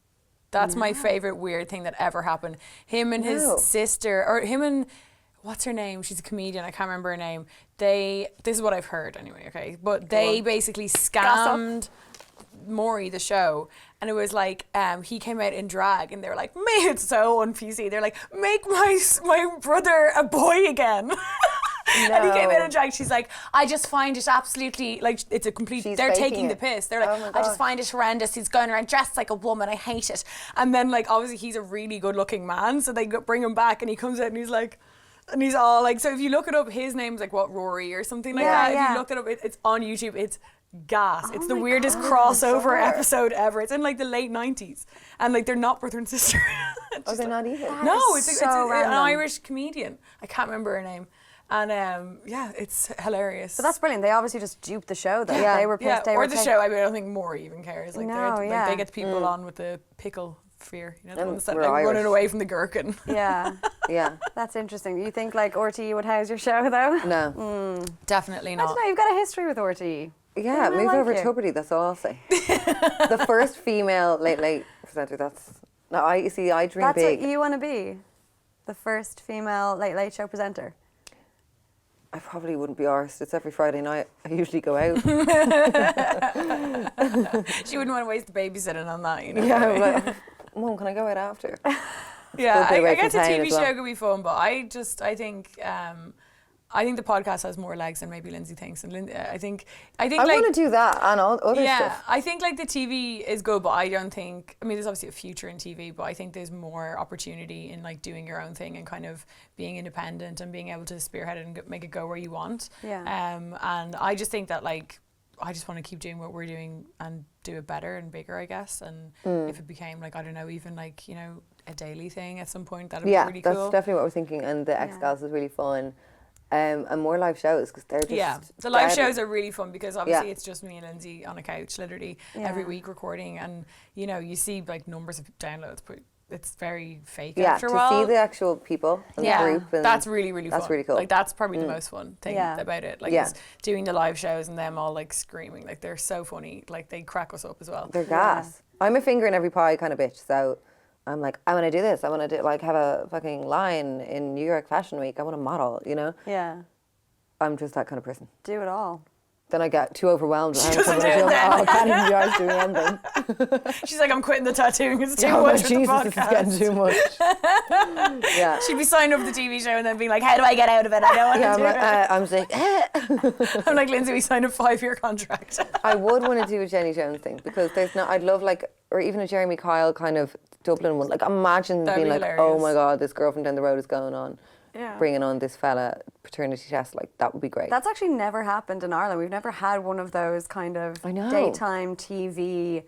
That's my favourite weird thing that ever happened. Him and his sister, or him and, what's her name? She's a comedian, I can't remember her name. This is what I've heard anyway, okay? But they basically scammed Maury, the show, and it was like, he came out in drag and they were like, it's so un-PC. They're like, make my brother a boy again. And he came in and drag. She's like, I just find it absolutely, like, it's a complete, they're taking the piss. They're like, I just find it horrendous. He's going around dressed like a woman. I hate it. And then, like, obviously he's a really good looking man. So they bring him back and he comes out and he's like, and he's all like, so if you look it up, his name's like, what, Rory or something like that. If you look it up, it's on YouTube. It's gas. It's the weirdest crossover episode ever. It's in like the late 90s. And like, they're not brother and sister. They're not even? No, it's an Irish comedian. I can't remember her name. And it's hilarious. But that's brilliant. They obviously just duped the show, though. Yeah. They were pissed. They or were the show. I mean, I don't think Maury even cares. Like, they get the people on with the pickle fear. You know, the ones that like running away from the gherkin. Yeah. Yeah. That's interesting. You think like RTE would house your show, though? No. Definitely I not. don't know. You've got a history with RTE. Yeah, move over to Tuberty, that's all I'll say. The first female late presenter, I dream That's big. what you want to be? The first female late show presenter? I probably wouldn't be arsed. It's every Friday night. I usually go out. She wouldn't want to waste the babysitting on that, you know. Yeah, I'm like, Mum, can I go out after? Yeah, Still be away I guess a from town TV as well. show could be fun, but I think the podcast has more legs than maybe Lindsay thinks. And I think I like, want to do that and all other stuff. I think like the TV is good, but I don't think, I mean, there's obviously a future in TV, but I think there's more opportunity in like doing your own thing and kind of being independent and being able to spearhead it and make it go where you want. Yeah. And I just think that like, I just want to keep doing what we're doing and do it better and bigger, I guess. And if it became like, I don't know, even like, you know, a daily thing at some point, that'd be really cool. Yeah, that's definitely what we're thinking. And the It Galz is really fun. And more live shows because they're just the live deadly. shows are really fun because obviously it's just me and Lindsay on a couch literally every week recording, and you know you see like numbers of downloads, but it's very fake after a while. to see the actual people in the group, and that's really fun. That's really cool. Like that's probably the most fun thing about it. Like it's doing the live shows and them all like screaming, like they're so funny, like they crack us up as well. They're gas. I'm a finger in every pie kind of bitch, so I'm like, I want to do this. I want to do like have a fucking line in New York Fashion Week. I want to model, you know? Yeah. I'm just that kind of person. Do it all. Then I get too overwhelmed. She doesn't do it then. I can't even be arsed doing anything. She's like, I'm quitting the tattooing. It's too Oh much my for Jesus, the this is podcast. getting too much. Yeah. She'd be signed up for the TV show and then being like, how do I get out of it? I don't want Yeah, to do it. I'm like, I'm like, Lindsay, we signed a 5-year contract. I would want to do a Jenny Jones thing because there's not. I'd love like, or even a Jeremy Kyle kind of Dublin one. Like, imagine That'd being be like, hilarious. oh my God, this girl from down the road is going on, bringing on this fella paternity test. Like, that would be great. That's actually never happened in Ireland. We've never had one of those kind of daytime TV.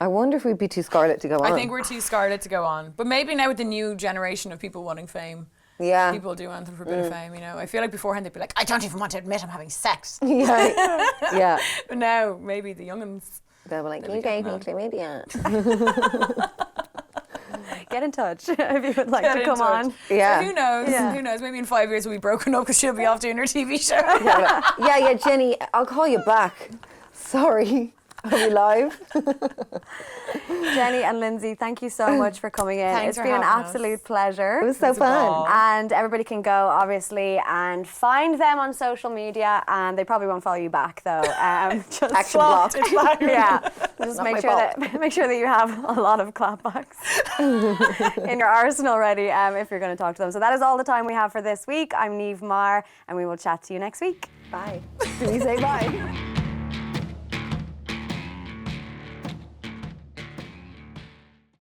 I wonder if we'd be too scarlet to go on. I think we're too scarlet to go on. But maybe now with the new generation of people wanting fame, people do want them for a bit of fame, you know. I feel like beforehand they'd be like, I don't even want to admit I'm having sex. Yeah. But now maybe the young'uns. They were like, you gave me chlamydia. Get in touch if you would like to come on. Yeah. So who knows? Who knows? Maybe in 5 years we'll be broken up because she'll be off doing her TV show. Yeah, Jenny, I'll call you back. Sorry. Are we live? Jenny and Lindsay, thank you so much for coming in. Thanks It's for been an having us. absolute pleasure. It was so fun. And everybody can go, obviously, and find them on social media. And they probably won't follow you back, though. Just Action block. Yeah. Just Not make my sure fault. that you have a lot of clapbacks in your arsenal ready if you're going to talk to them. So that is all the time we have for this week. I'm Niamh Maher, and we will chat to you next week. Bye. Do we say bye?